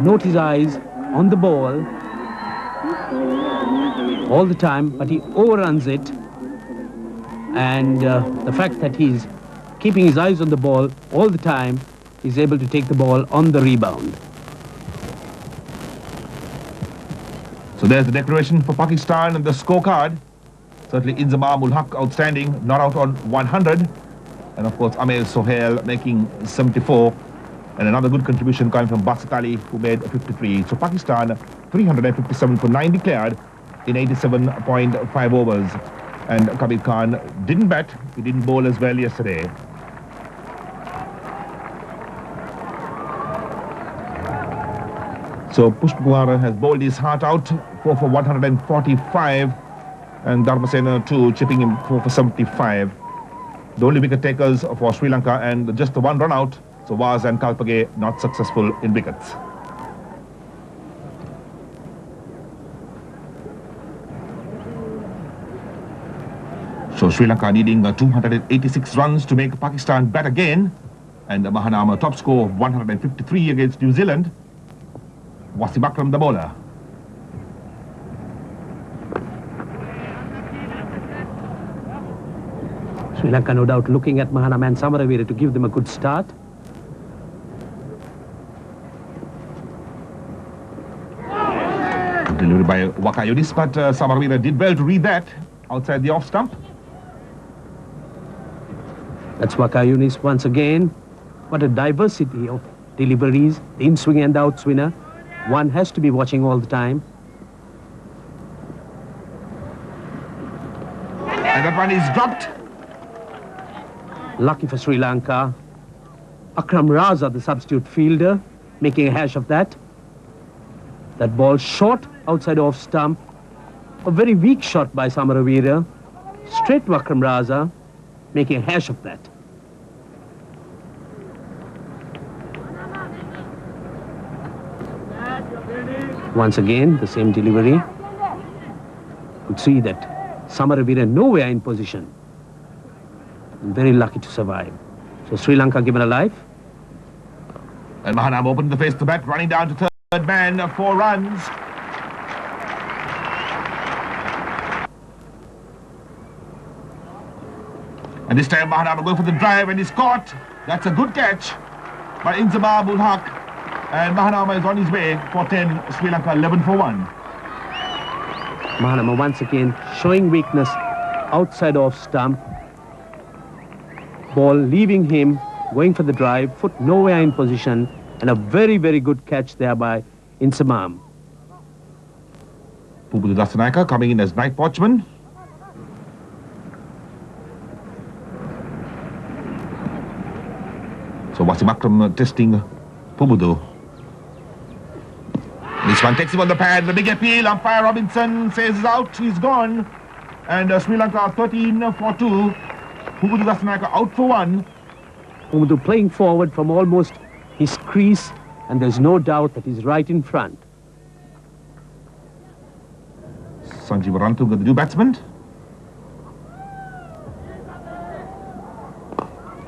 note his eyes on the ball all the time, but he overruns it. And the fact that he's keeping his eyes on the ball all the time, he's able to take the ball on the rebound. So there's the declaration for Pakistan and the scorecard. Certainly Inzamam-ul-Haq outstanding, not out on 100. And of course Amir Sohail making 74. And another good contribution coming from Basit Ali, who made 53. So Pakistan 357 for 9 declared in 87.5 overs. And Kabir Khan didn't bat, he didn't bowl as well yesterday. So Pushpakumara has bowled his heart out, 4 for 145, and Dharmasena too, chipping him 4 for 75. The only wicket takers for Sri Lanka, and just the 1 run out, so Vaas and Kalpage not successful in wickets. So Sri Lanka needing 286 runs to make Pakistan bat again, and Mahanama top score of 153 against New Zealand. Wasim Akram the bowler. Sri Lanka no doubt looking at Mahanama and Samaravira to give them a good start. Delivery by Waqar Younis, but Samaravira did well to read that outside the off stump. That's Waqar Younis once again. What a diversity of deliveries, the in-swing and the out-swinger. One has to be watching all the time. And that one is dropped. Lucky for Sri Lanka. Akram Raza, the substitute fielder, making a hash of that. That ball short outside off stump. A very weak shot by Samaravira. Straight to Akram Raza, making a hash of that. Once again, the same delivery. Could see that Ravindra nowhere in position. Very lucky to survive. So Sri Lanka given alive. And Mahanam opened the face to bat, running down to third man, 4 runs. And this time Mahanam will go for the drive and he's caught. That's a good catch by Inzamam-ul-Haq. And Mahanama is on his way for 10, Sri Lanka 11 for 1. Mahanama once again showing weakness outside off stump. Ball leaving him, going for the drive, foot nowhere in position, and a very, very good catch there by Inzamam. Pubudu Dasanayake coming in as night watchman. So Wasim Akram testing Pubudu. This one takes him on the pad, the big appeal, umpire Robinson says he's out, he's gone. And Sri Lanka 13 for 2. Pubudu Dasanayake out for 1. Pubudu playing forward from almost his crease, and there's no doubt that he's right in front. Sanjeeva Ranatunga, the new batsman.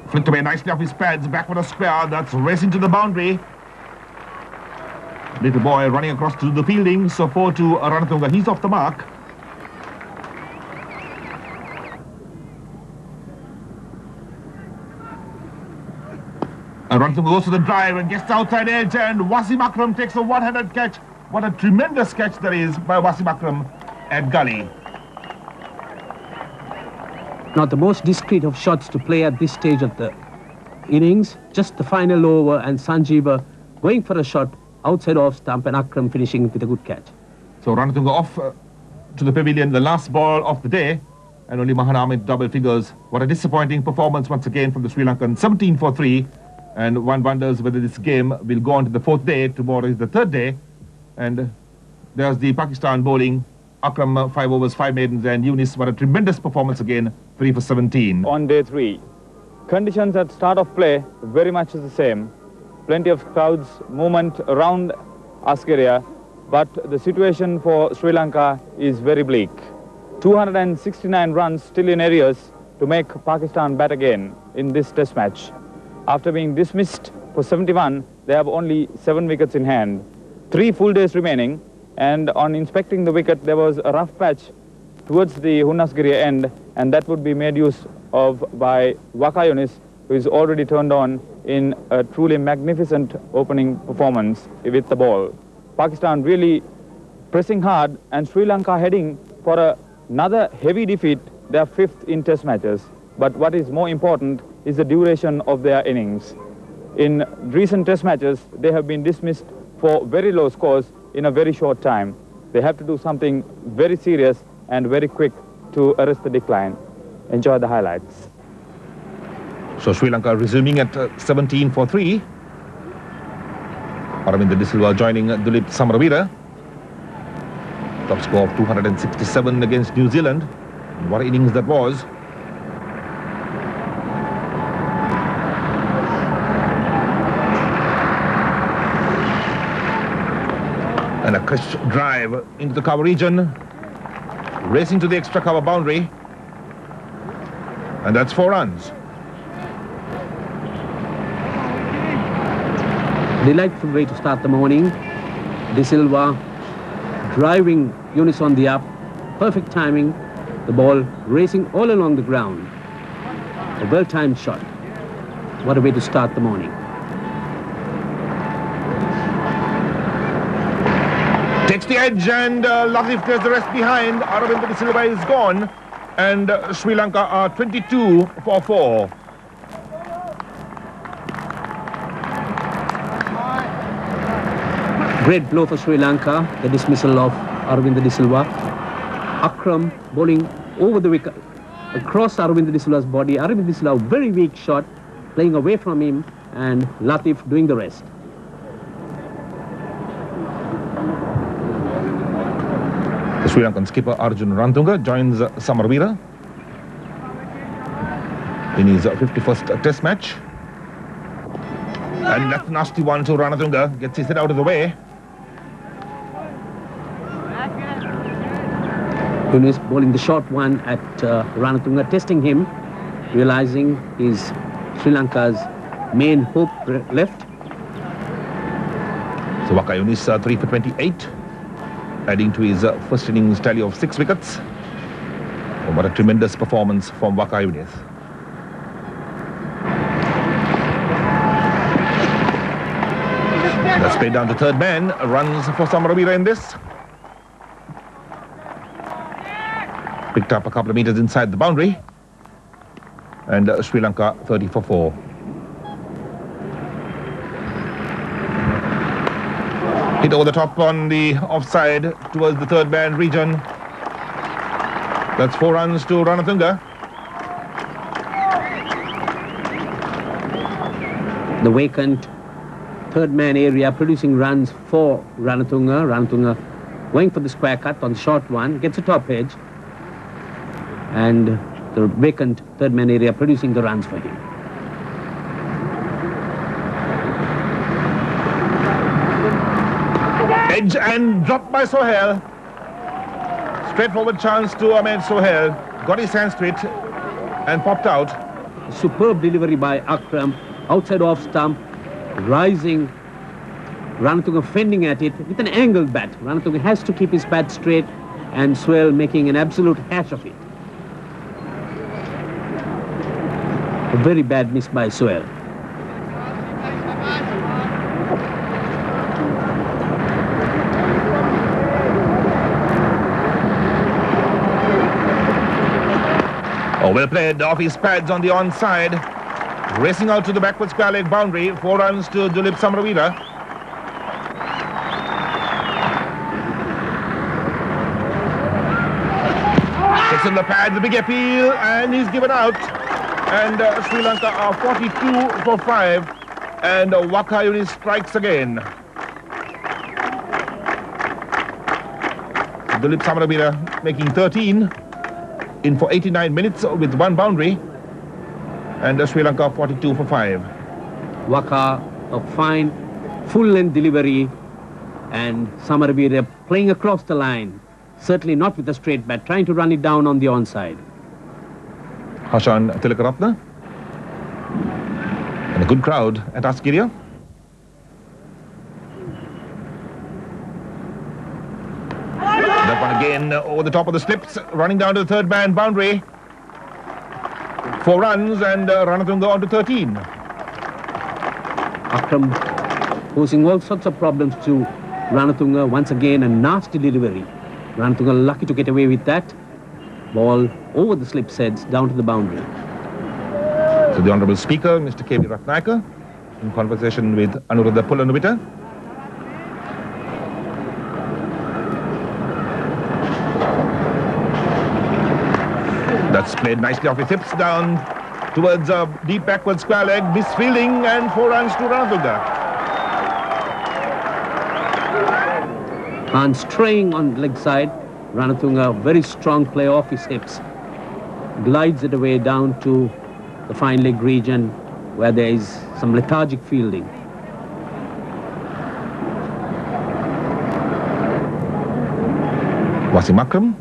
Flicked away nicely off his pads, back for a square, that's racing to the boundary. Little boy running across to the fielding, so 4 to Ranatunga, he's off the mark. And Ranatunga goes to the drive and gets the outside edge, and Wasim Akram takes a one-handed catch. What a tremendous catch that is by Wasim Akram at gully. Not the most discreet of shots to play at this stage of the innings. Just the final over, and Sanjeeva going for a shot outside off stump, and Akram finishing with a good catch. So Ranatunga off to the pavilion, the last ball of the day, and only Mahanam in double figures. What a disappointing performance once again from the Sri Lankan. 17 for 3, and one wonders whether this game will go on to the 4th day. Tomorrow is the 3rd day, and there's the Pakistan bowling. Akram 5 overs, 5 maidens, and Younis, what a tremendous performance again, 3 for 17. On day 3, conditions at start of play very much is the same. Plenty of crowds, movement around Askeria, but the situation for Sri Lanka is very bleak. 269 runs still in arrears to make Pakistan bat again in this test match. After being dismissed for 71, they have only 7 wickets in hand. 3 full days remaining, and on inspecting the wicket, there was a rough patch towards the Hunasgiria end, and that would be made use of by Waqar Younis, who is already turned on in a truly magnificent opening performance with the ball. Pakistan really pressing hard, and Sri Lanka heading for another heavy defeat, their 5th in test matches. But what is more important is the duration of their innings. In recent test matches, they have been dismissed for very low scores in a very short time. They have to do something very serious and very quick to arrest the decline. Enjoy the highlights. So Sri Lanka resuming at 17 for 3. Ravindra Silva joining Dulip Samaraveera. Top score of 267 against New Zealand. What innings that was. And a crisp drive into the cover region. Racing to the extra cover boundary. And that's 4 runs. Delightful way to start the morning. De Silva driving Younis on the up. Perfect timing. The ball racing all along the ground. A well-timed shot. What a way to start the morning. Takes the edge, and Latif there's the rest behind. Ravindra Silva is gone, and Sri Lanka are 22 for 4. Great blow for Sri Lanka, the dismissal of Ravindra De Silva. Akram bowling over the wicket, across Ravindra De Silva's body. Ravindra De Silva, very weak shot, playing away from him, and Latif doing the rest. The Sri Lankan skipper Arjun Ranatunga joins Samaraveera in his 51st test match. And that nasty one to Ranatunga, gets his head out of the way. Younis bowling the short one at Ranatunga, testing him, realizing he's Sri Lanka's main hope left. So Waqar Younis 3 for 28, adding to his first innings tally of 6 wickets. Oh, what a tremendous performance from Waqar Younis. Let's play down to third man. Runs for Samaravira in this. Picked up a couple of meters inside the boundary. And Sri Lanka 30 for 4. Hit over the top on the offside towards the third man region. That's 4 runs to Ranatunga. The vacant third man area producing runs for Ranatunga. Ranatunga going for the square cut on the short one, gets a top edge. And the vacant third man area producing the runs for him. Edge and dropped by Sohail. Straightforward chance to Ahmed Sohail. Got his hands to it and popped out. Superb delivery by Akram. Outside off stump. Rising. Ranatunga fending at it with an angled bat. Ranatunga has to keep his bat straight, and Sohail making an absolute hash of it. A very bad miss by Sohail. Oh, well played off his pads on the onside. Racing out to the backward square leg boundary. 4 runs to Dulip Samaravira. Gets in the pad, the big appeal, and he's given out. And Sri Lanka are 42 for 5. And Waqar Younis strikes again. Dulip Samaravira making 13 in for 89 minutes with 1 boundary. And Sri Lanka 42 for 5. Waqar, a fine full-length delivery, and Samaravira playing across the line. Certainly not with a straight bat, trying to run it down on the onside. Hashan Tillakaratne. And a good crowd at Askiria. That one again over the top of the slips, running down to the third man boundary. 4 runs and Ranatunga on to 13. Akram posing all sorts of problems to Ranatunga. Once again, a nasty delivery. Ranatunga lucky to get away with that. Ball over the slip heads down to the boundary. So the Honourable Speaker, Mr. Kabir, in conversation with Anuradha Pulanubita. That's played nicely off his hips down towards a deep backward square leg, misfielding, and 4 runs to Ranatunga. And straying on leg side, Ranatunga, very strong play off his hips. Glides it away down to the fine leg region where there is some lethargic fielding. Wasim Akram.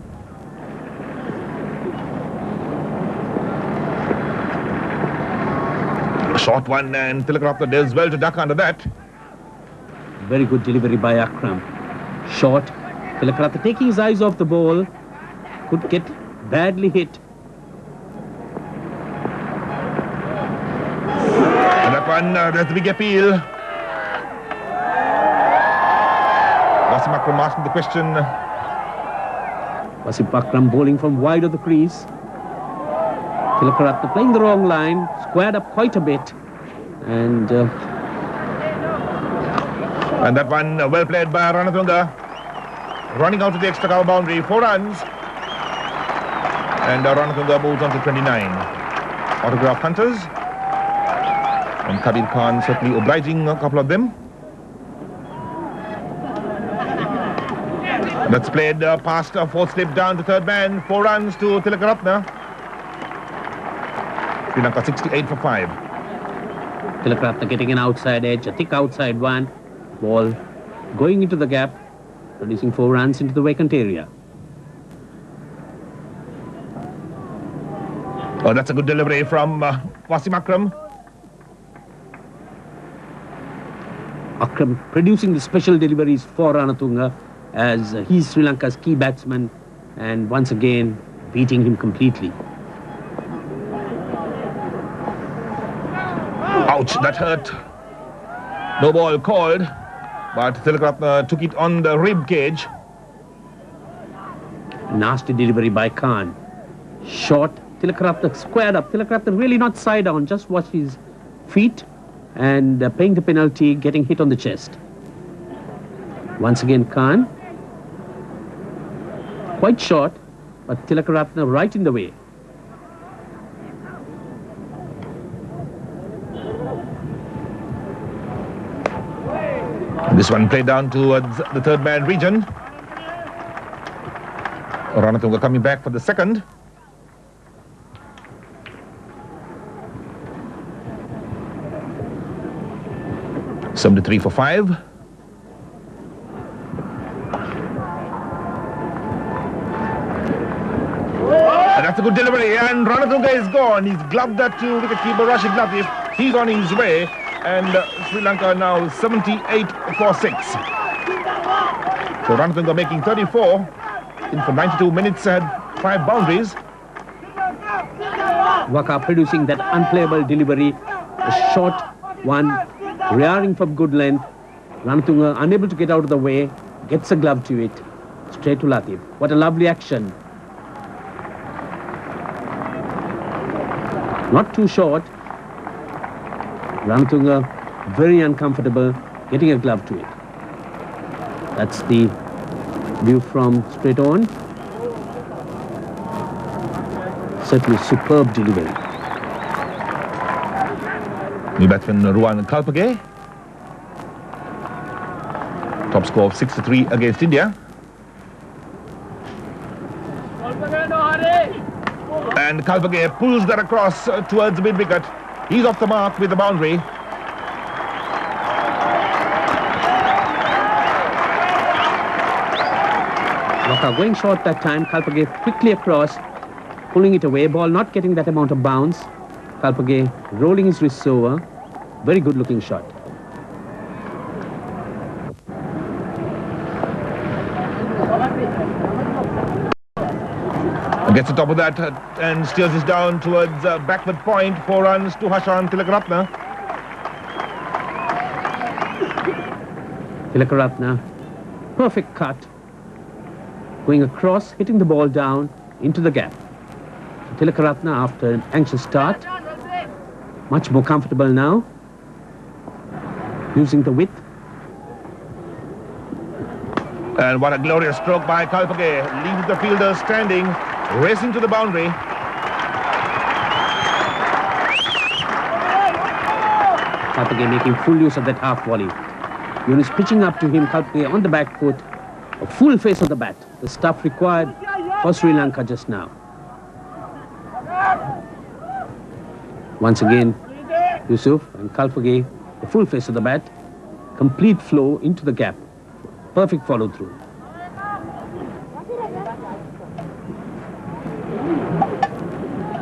Short one, and Tillakaratne does well to duck under that. Very good delivery by Akram. Short. Tillakaratne taking his eyes off the ball. Could get badly hit. And that one, that's the big appeal. Wasim Akram asking the question. Wasim Akram bowling from wide of the crease. Tillakaratne playing the wrong line, squared up quite a bit, and that one well played by Ranatunga, running out to the extra cover boundary, 4 runs, and Ranatunga moves on to 29. Autograph hunters, and Kabir Khan certainly obliging a couple of them. That's played past a 4th slip down to third man, 4 runs to Tillakaratne. Sri Lanka 68 for 5. Tillakaratne getting an outside edge, a thick outside one. Ball going into the gap, producing 4 runs into the vacant area. Oh, that's a good delivery from Wasim Akram. Akram producing the special deliveries for Ranatunga as he's Sri Lanka's key batsman and once again beating him completely. Ouch, that hurt. No ball called, but Tillakaratne took it on the rib cage. Nasty delivery by Khan. Short, Tillakaratne squared up. Tillakaratne really not side down, just watched his feet and paying the penalty, getting hit on the chest. Once again Khan. Quite short, but Tillakaratne right in the way. This one played down towards the third man region. Ranatunga coming back for the second. Some to 3 for 5. And that's a good delivery, and Ranatunga is gone. He's gloved that to wicketkeeper Rashid Latif. He's on his way, and Sri Lanka now 78 for 6. So Ranatunga making 34. In for 92 minutes, had 5 boundaries. Waqar producing that unplayable delivery, a short one, rearing from good length. Ranatunga unable to get out of the way, gets a glove to it, straight to Latif. What a lovely action. Not too short. Ranatunga very uncomfortable, getting a glove to it. That's the view from straight on. Certainly superb delivery. New batsman Ruan Kalpage. Top score of 6-3 against India. And Kalpage pulls that across towards mid-wicket. He's off the mark with the boundary. Waqar going short that time. Kalpage quickly across, pulling it away. Ball not getting that amount of bounce. Kalpage rolling his wrists over. Very good looking shot. Gets the top of that and steers this down towards backward point. 4 runs to Hashan Tillakaratne. Tillakaratne, perfect cut. Going across, hitting the ball down into the gap. Tillakaratne, after an anxious start, much more comfortable now. Using the width. And what a glorious stroke by Kalpage. Leaves the fielder standing, racing to the boundary. Kalpage making full use of that half volley. Younis pitching up to him, Kalpage on the back foot. A full face of the bat. The stuff required for Sri Lanka just now. Once again, Yusuf and Kalpage, the full face of the bat. Complete flow into the gap. Perfect follow through.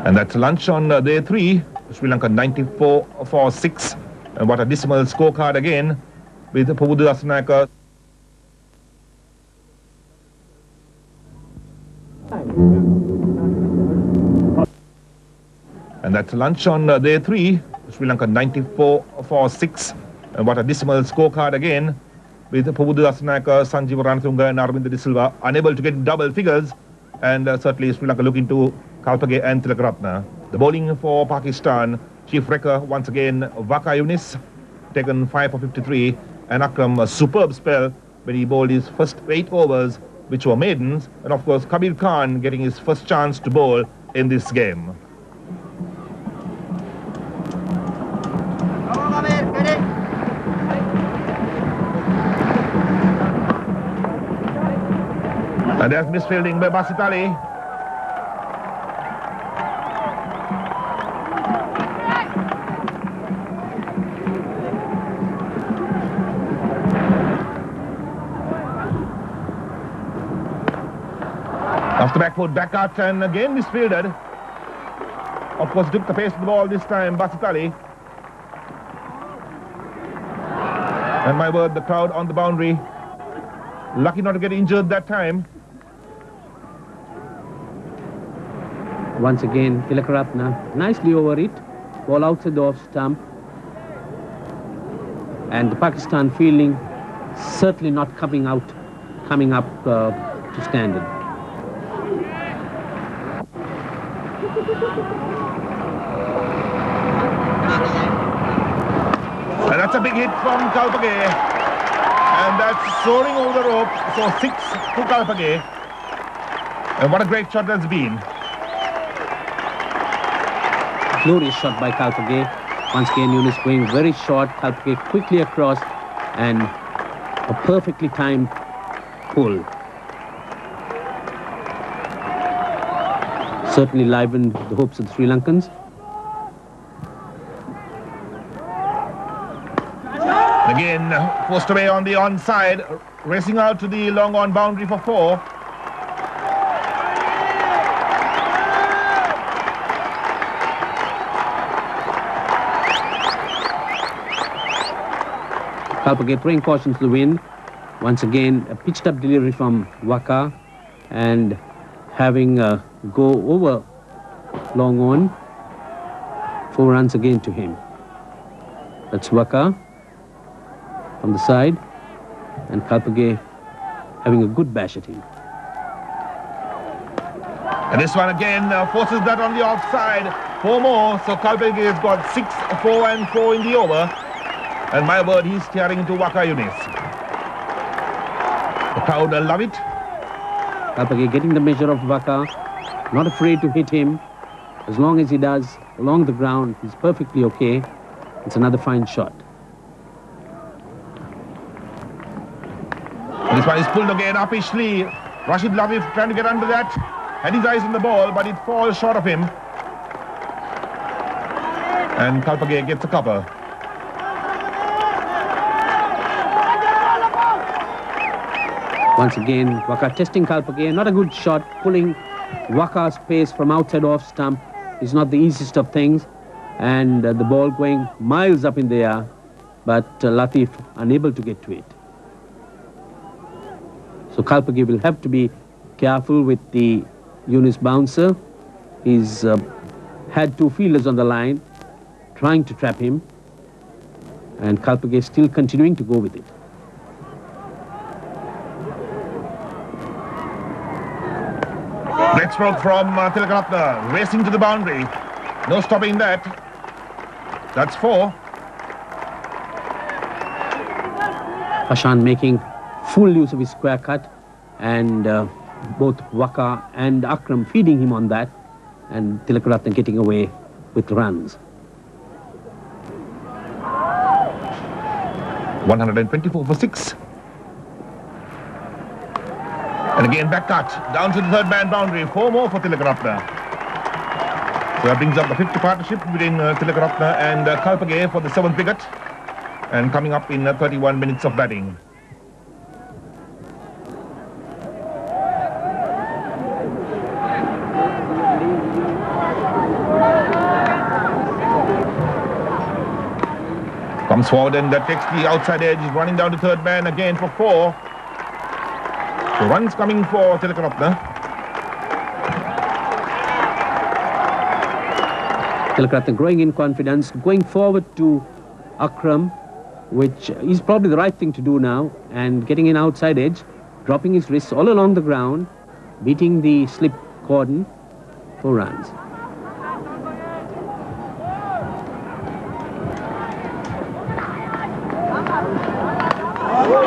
And that's lunch on day 3. Sri Lanka 94 for 6. And what a dismal scorecard again with Pubudu Asanaka. And that's lunch on day 3. Sri Lanka 94 for 6. And what a dismal scorecard again with Pubudu Asanaka, Sanjeeva, Ranatunga and Ravindra de Silva unable to get double figures. And certainly Sri Lanka looking to Kalpage and Tillakaratne. The bowling for Pakistan, chief wrecker once again, Waqar Younis, taken 5 for 53. And Akram, a superb spell when he bowled his first 8 overs, which were maidens. And of course, Kabir Khan getting his first chance to bowl in this game. And there's misfielding by Basit Ali. Off the back foot, back out, and again misfielded. Of course, took the pace of the ball this time, Basitali. And my word, the crowd on the boundary, lucky not to get injured that time. Once again, Tillakaratne nicely over it. Ball outside the off stump. And the Pakistan fielding certainly not coming up to standard. And that's a big hit from Kalpage. And that's soaring over the rope. So 6 to Kalpage. And what a great shot that's been. Glorious shot by Kalpage. Once again, Younis going very short. Kalpage quickly across and a perfectly timed pull. Certainly livened the hopes of the Sri Lankans. Again, forced away on the onside, racing out to the long on boundary for 4. Kalpage throwing caution to the wind. Once again, a pitched up delivery from Waqar and having a go over long on. 4 runs again to him. That's Waqar from the side and Kalpage having a good bash at him. And this one again forces that on the offside. 4 more, so Kalpage has got 6, 4 and 4 in the over. And my word, he's staring into Waqar Younis. The crowd love it. Kalpage getting the measure of Waqar, not afraid to hit him. As long as he does along the ground, he's perfectly okay. It's another fine shot. This one is pulled again uppishly. Rashid Latif trying to get under that. Had his eyes on the ball, but it falls short of him. And Kalpage gets a cover. Once again, Waqar testing Kalpage. Not a good shot. Pulling Waqar's pace from outside off stump is not the easiest of things. And the ball going miles up in the air. But Latif unable to get to it. So Kalpage will have to be careful with the Younis bouncer. He's had 2 fielders on the line trying to trap him. And Kalpage still continuing to go with it. Great stroke from Tillakaratne, racing to the boundary. No stopping that. That's 4. Hashan making full use of his square cut and both Waqar and Akram feeding him on that and Tillakaratne getting away with runs. 124 for 6. And again back cut, down to the 3rd man boundary, 4 more for Tillakaratne. So that brings up the 50 partnership between Tillakaratne and Kalpage for the 7th wicket. And coming up in 31 minutes of batting. Comes forward and that takes the outside edge, running down to 3rd man again for 4. So runs coming for Tillakaratne. Tillakaratne growing in confidence, going forward to Akram, which is probably the right thing to do now, and getting an outside edge, dropping his wrists all along the ground, beating the slip cordon for runs.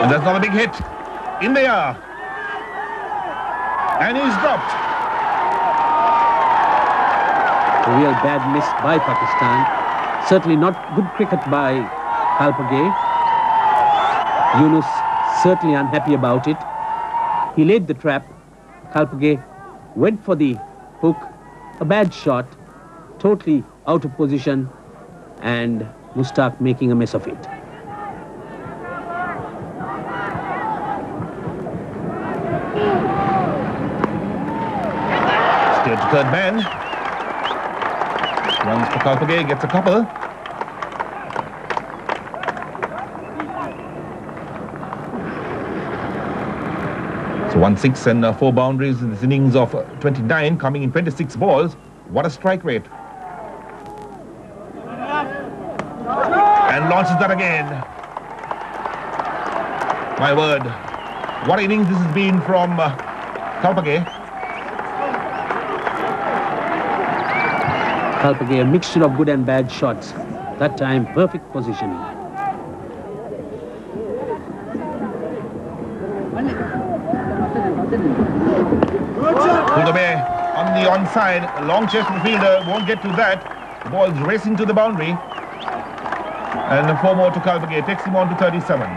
And that's not a big hit. In the air. And he's dropped. A real bad miss by Pakistan. Certainly not good cricket by Kalpage. Younis certainly unhappy about it. He laid the trap. Kalpage went for the hook. A bad shot. Totally out of position. And Mushtaq making a mess of it. Still to 3rd man. Runs for Kalpage, gets a couple. So 1 6 and 4 boundaries in this innings of 29, coming in 26 balls. What a strike rate. And launches that again. My word, what innings this has been from Kalpage. Kalpage, a mixture of good and bad shots. That time, perfect positioning. Pulled away on the onside. A long chase to the fielder, won't get to that. The ball is racing to the boundary. And 4 more to Kalpage, takes him on to 37.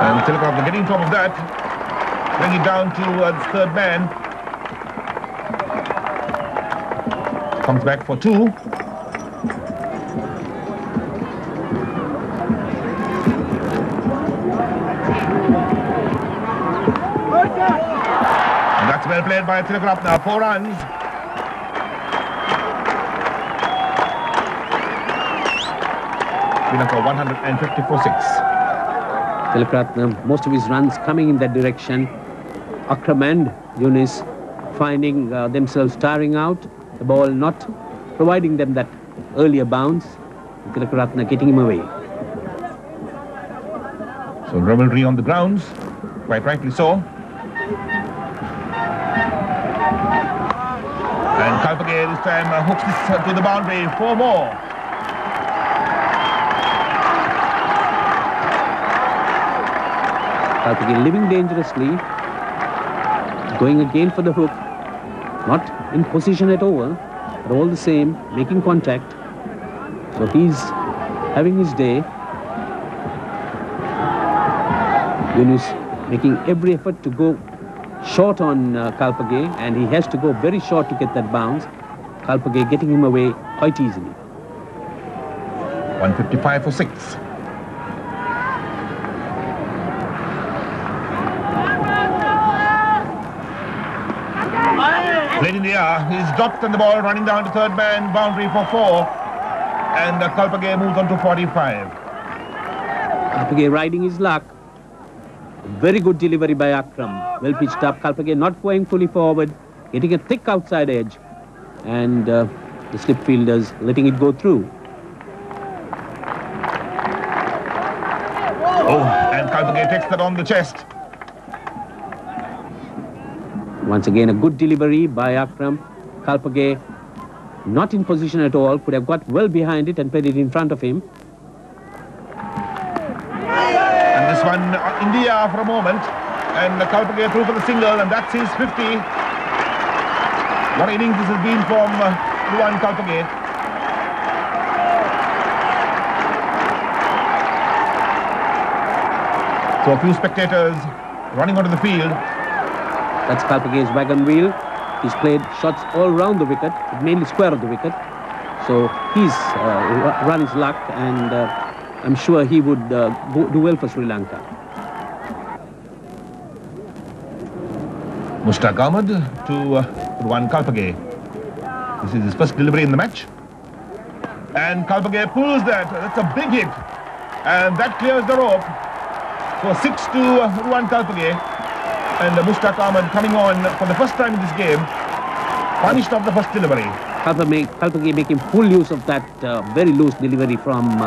And Tillakaratne getting top of that, bring it down to the third man. Comes back for 2. And that's well played by Tillakaratne, 4 runs. Sri Lanka 150 for 6. Tillakaratne, most of his runs coming in that direction. Akram and Younis finding themselves tiring out. The ball not providing them that earlier bounce. Tillakaratne getting him away. So revelry on the grounds, quite rightly so. And Kalpage this time hooks this to the boundary, 4 more. Kalpage living dangerously, going again for the hook, not in position at all, but all the same making contact. So he's having his day. Younis making every effort to go short on Kalpage, and he has to go very short to get that bounce. Kalpage getting him away quite easily. 155 for 6. Played in the air, he's dropped and the ball running down to third man, boundary for 4. And Kalpage moves on to 45. Kalpage riding his luck. Very good delivery by Akram. Well pitched up. Kalpage not going fully forward, getting a thick outside edge. And the slip fielders letting it go through. Oh, and Kalpage takes that on the chest. Once again, a good delivery by Akram. Kalpage not in position at all, could have got well behind it and played it in front of him. And this one in the air for a moment. And Kalpage through for the single, and that's his 50. What innings this has been from Ruan Kalpage. So a few spectators running onto the field. That's Kalpage's wagon wheel. He's played shots all round the wicket, mainly square of the wicket. So he's run his luck, and I'm sure he would do well for Sri Lanka. Mushtaq Ahmed to Ruan Kalpage. This is his first delivery in the match. And Kalpage pulls that. That's a big hit. And that clears the rope. So 6 to Ruan Kalpage. And Mushtaq Ahmed coming on for the first time in this game. Punished off the first delivery. Kalpage making full use of that very loose delivery from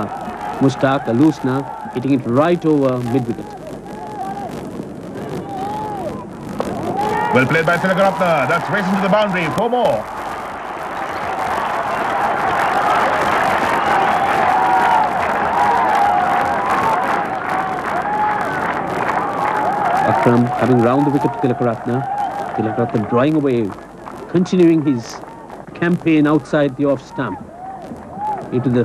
Mushtaq, a loosener, hitting it right over mid-wicket. Well played by Tillakaratne. That's racing to the boundary. 4 more. Akram coming round the wicket to Tillakaratne. Tillakaratne drawing away, continuing his campaign outside the off stump into the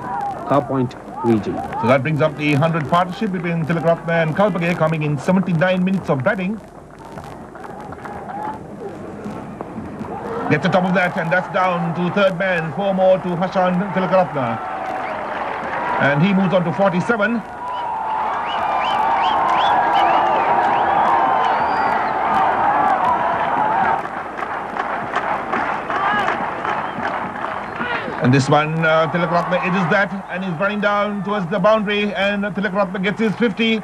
car point region. So that brings up the 100 partnership between Tillakaratne and Kalpage, coming in 79 minutes of batting. Gets the top of that, and that's down to third man. 4 more to Hashan Tillakaratne. And he moves on to 47. And this one, Tillakaratne edges that and is running down towards the boundary, and Tillakaratne gets his 50.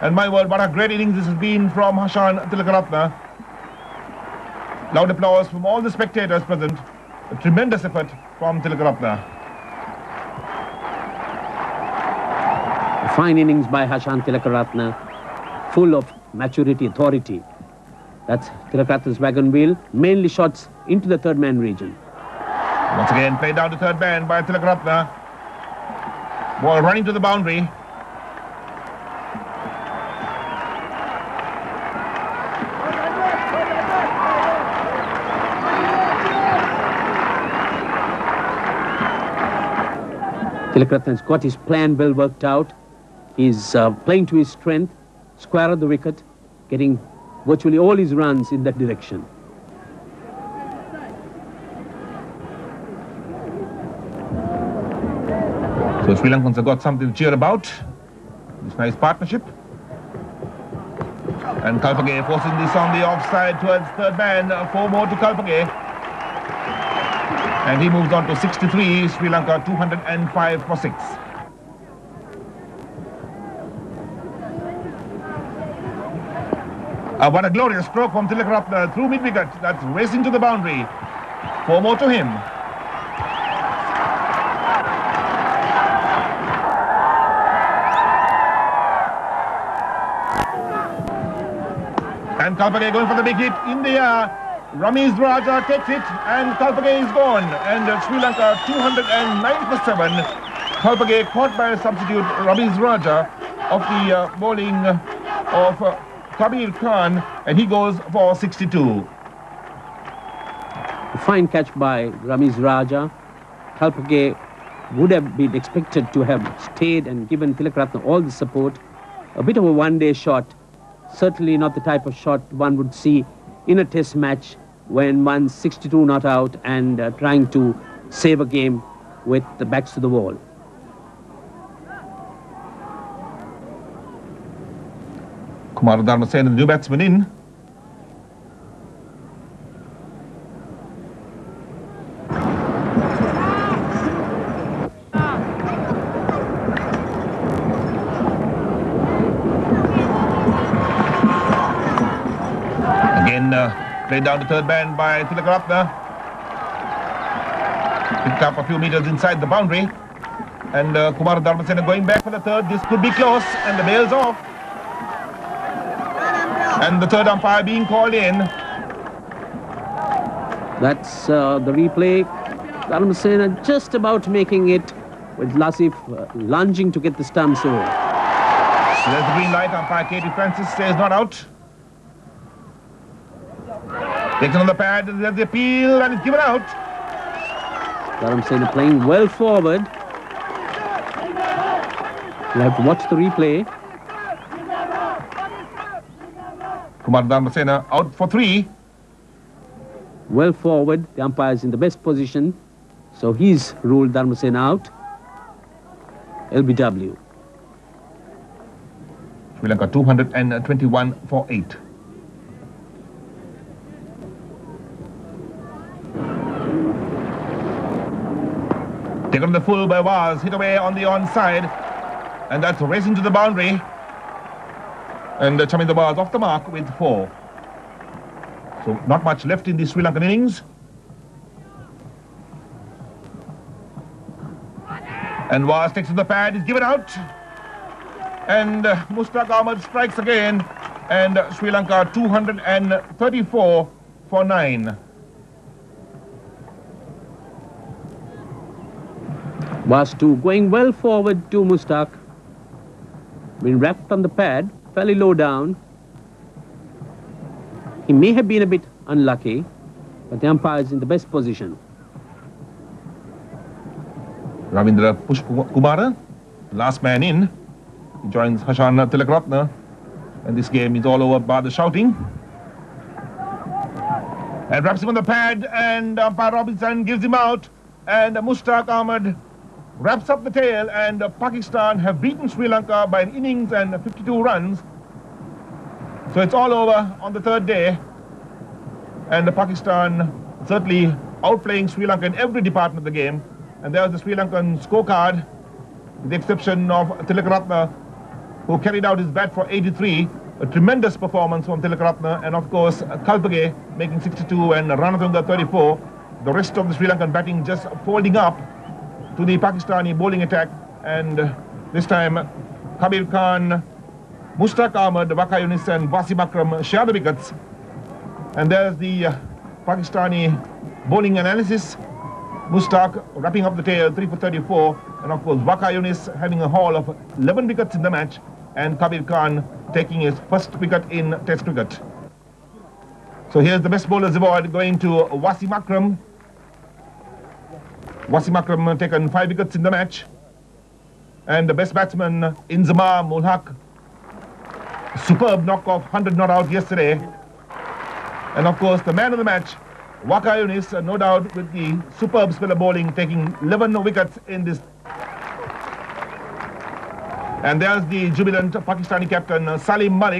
And my word, what a great innings this has been from Hashan Tillakaratne. Loud applause from all the spectators present. A tremendous effort from Tillakaratne. A fine innings by Hashan Tillakaratne, full of maturity, authority. That's Tillakaratne's wagon wheel, mainly shots into the third man region. Once again, played down to third man by Tillakaratne. Ball running to the boundary. Tillakaratne's got his plan well worked out. He's playing to his strength, square of the wicket, getting virtually all his runs in that direction. So Sri Lankans have got something to cheer about. This nice partnership. And Kalpage forcing this on the offside towards third man. 4 more to Kalpage. And he moves on to 63. Sri Lanka 205 for 6. What a glorious stroke from Tillakaratne through mid-wicket. That's racing to the boundary. 4 more to him. And Kalpage going for the big hit in the air. Ramiz Raja takes it and Kalpage is gone. And Sri Lanka 209 for 7. Kalpage caught by a substitute Ramiz Raja of the bowling of Kabir Khan, and he goes for 62. A fine catch by Ramiz Raja. Kalpage would have been expected to have stayed and given Tillakaratne all the support. A bit of a one-day shot. Certainly not the type of shot one would see in a test match when one's 62 not out and trying to save a game with the backs to the wall. Kumar Dharmasena, the new batsman in. Played down to third man by Tillakaratne. Picked up a few meters inside the boundary. And Kumar Dharmasena going back for the third. This could be close, and the bail's off. And the third umpire being called in. That's the replay. Dharmasena just about making it, with Lasif lunging to get the stumps over. So there's the green light. Umpire Katie Francis says not out. Takes it on the pad, there's the appeal, and it's given out. Dharmasena playing well forward. We'll have to watch the replay. Kumar Dharmasena out for 3. Well forward, the umpire is in the best position. So he's ruled Dharmasena out. LBW. Sri Lanka 221 for 8. Taken on the full by Vaas, hit away on the onside, and that's racing to the boundary. And Chaminda Vaas off the mark with 4. So not much left in the Sri Lankan innings. And Vaas takes to the pad, is given out. And Mushtaq Ahmed strikes again, and Sri Lanka 234 for 9. Vaas too going well forward to Mushtaq. Been wrapped on the pad, fairly low down. He may have been a bit unlucky, but the umpire is in the best position. Ravindra Pushpakumara, last man in. He joins Hashan Tillakaratne, and this game is all over by the shouting. And wraps him on the pad, and umpire Robinson gives him out, and Mushtaq Ahmed wraps up the tail, and Pakistan have beaten Sri Lanka by an innings and 52 runs. So it's all over on the third day, and Pakistan certainly outplaying Sri Lanka in every department of the game. And there's the Sri Lankan scorecard, with the exception of Tillakaratne, who carried out his bat for 83. A tremendous performance from Tillakaratne, and of course Kalpage making 62 and Ranatunga 34. The rest of the Sri Lankan batting just folding up to the Pakistani bowling attack, and this time Kabir Khan, Mushtaq Ahmed, Waqar Younis and Wasim Akram share the wickets. And there's the Pakistani bowling analysis. Mushtaq wrapping up the tail, 3 for 34, and of course Waqar Younis having a haul of 11 wickets in the match, and Kabir Khan taking his first wicket in Test cricket. So here's the best bowlers award going to Wasim Akram. Wasim Akram taken 5 wickets in the match. And the best batsman, Inzamam-ul-Haq. Superb knock-off, 100 not out yesterday. And of course the man of the match, Waqar Younis, no doubt with the superb spell of bowling, taking 11 wickets in this. And there's the jubilant Pakistani captain, Salim Malik.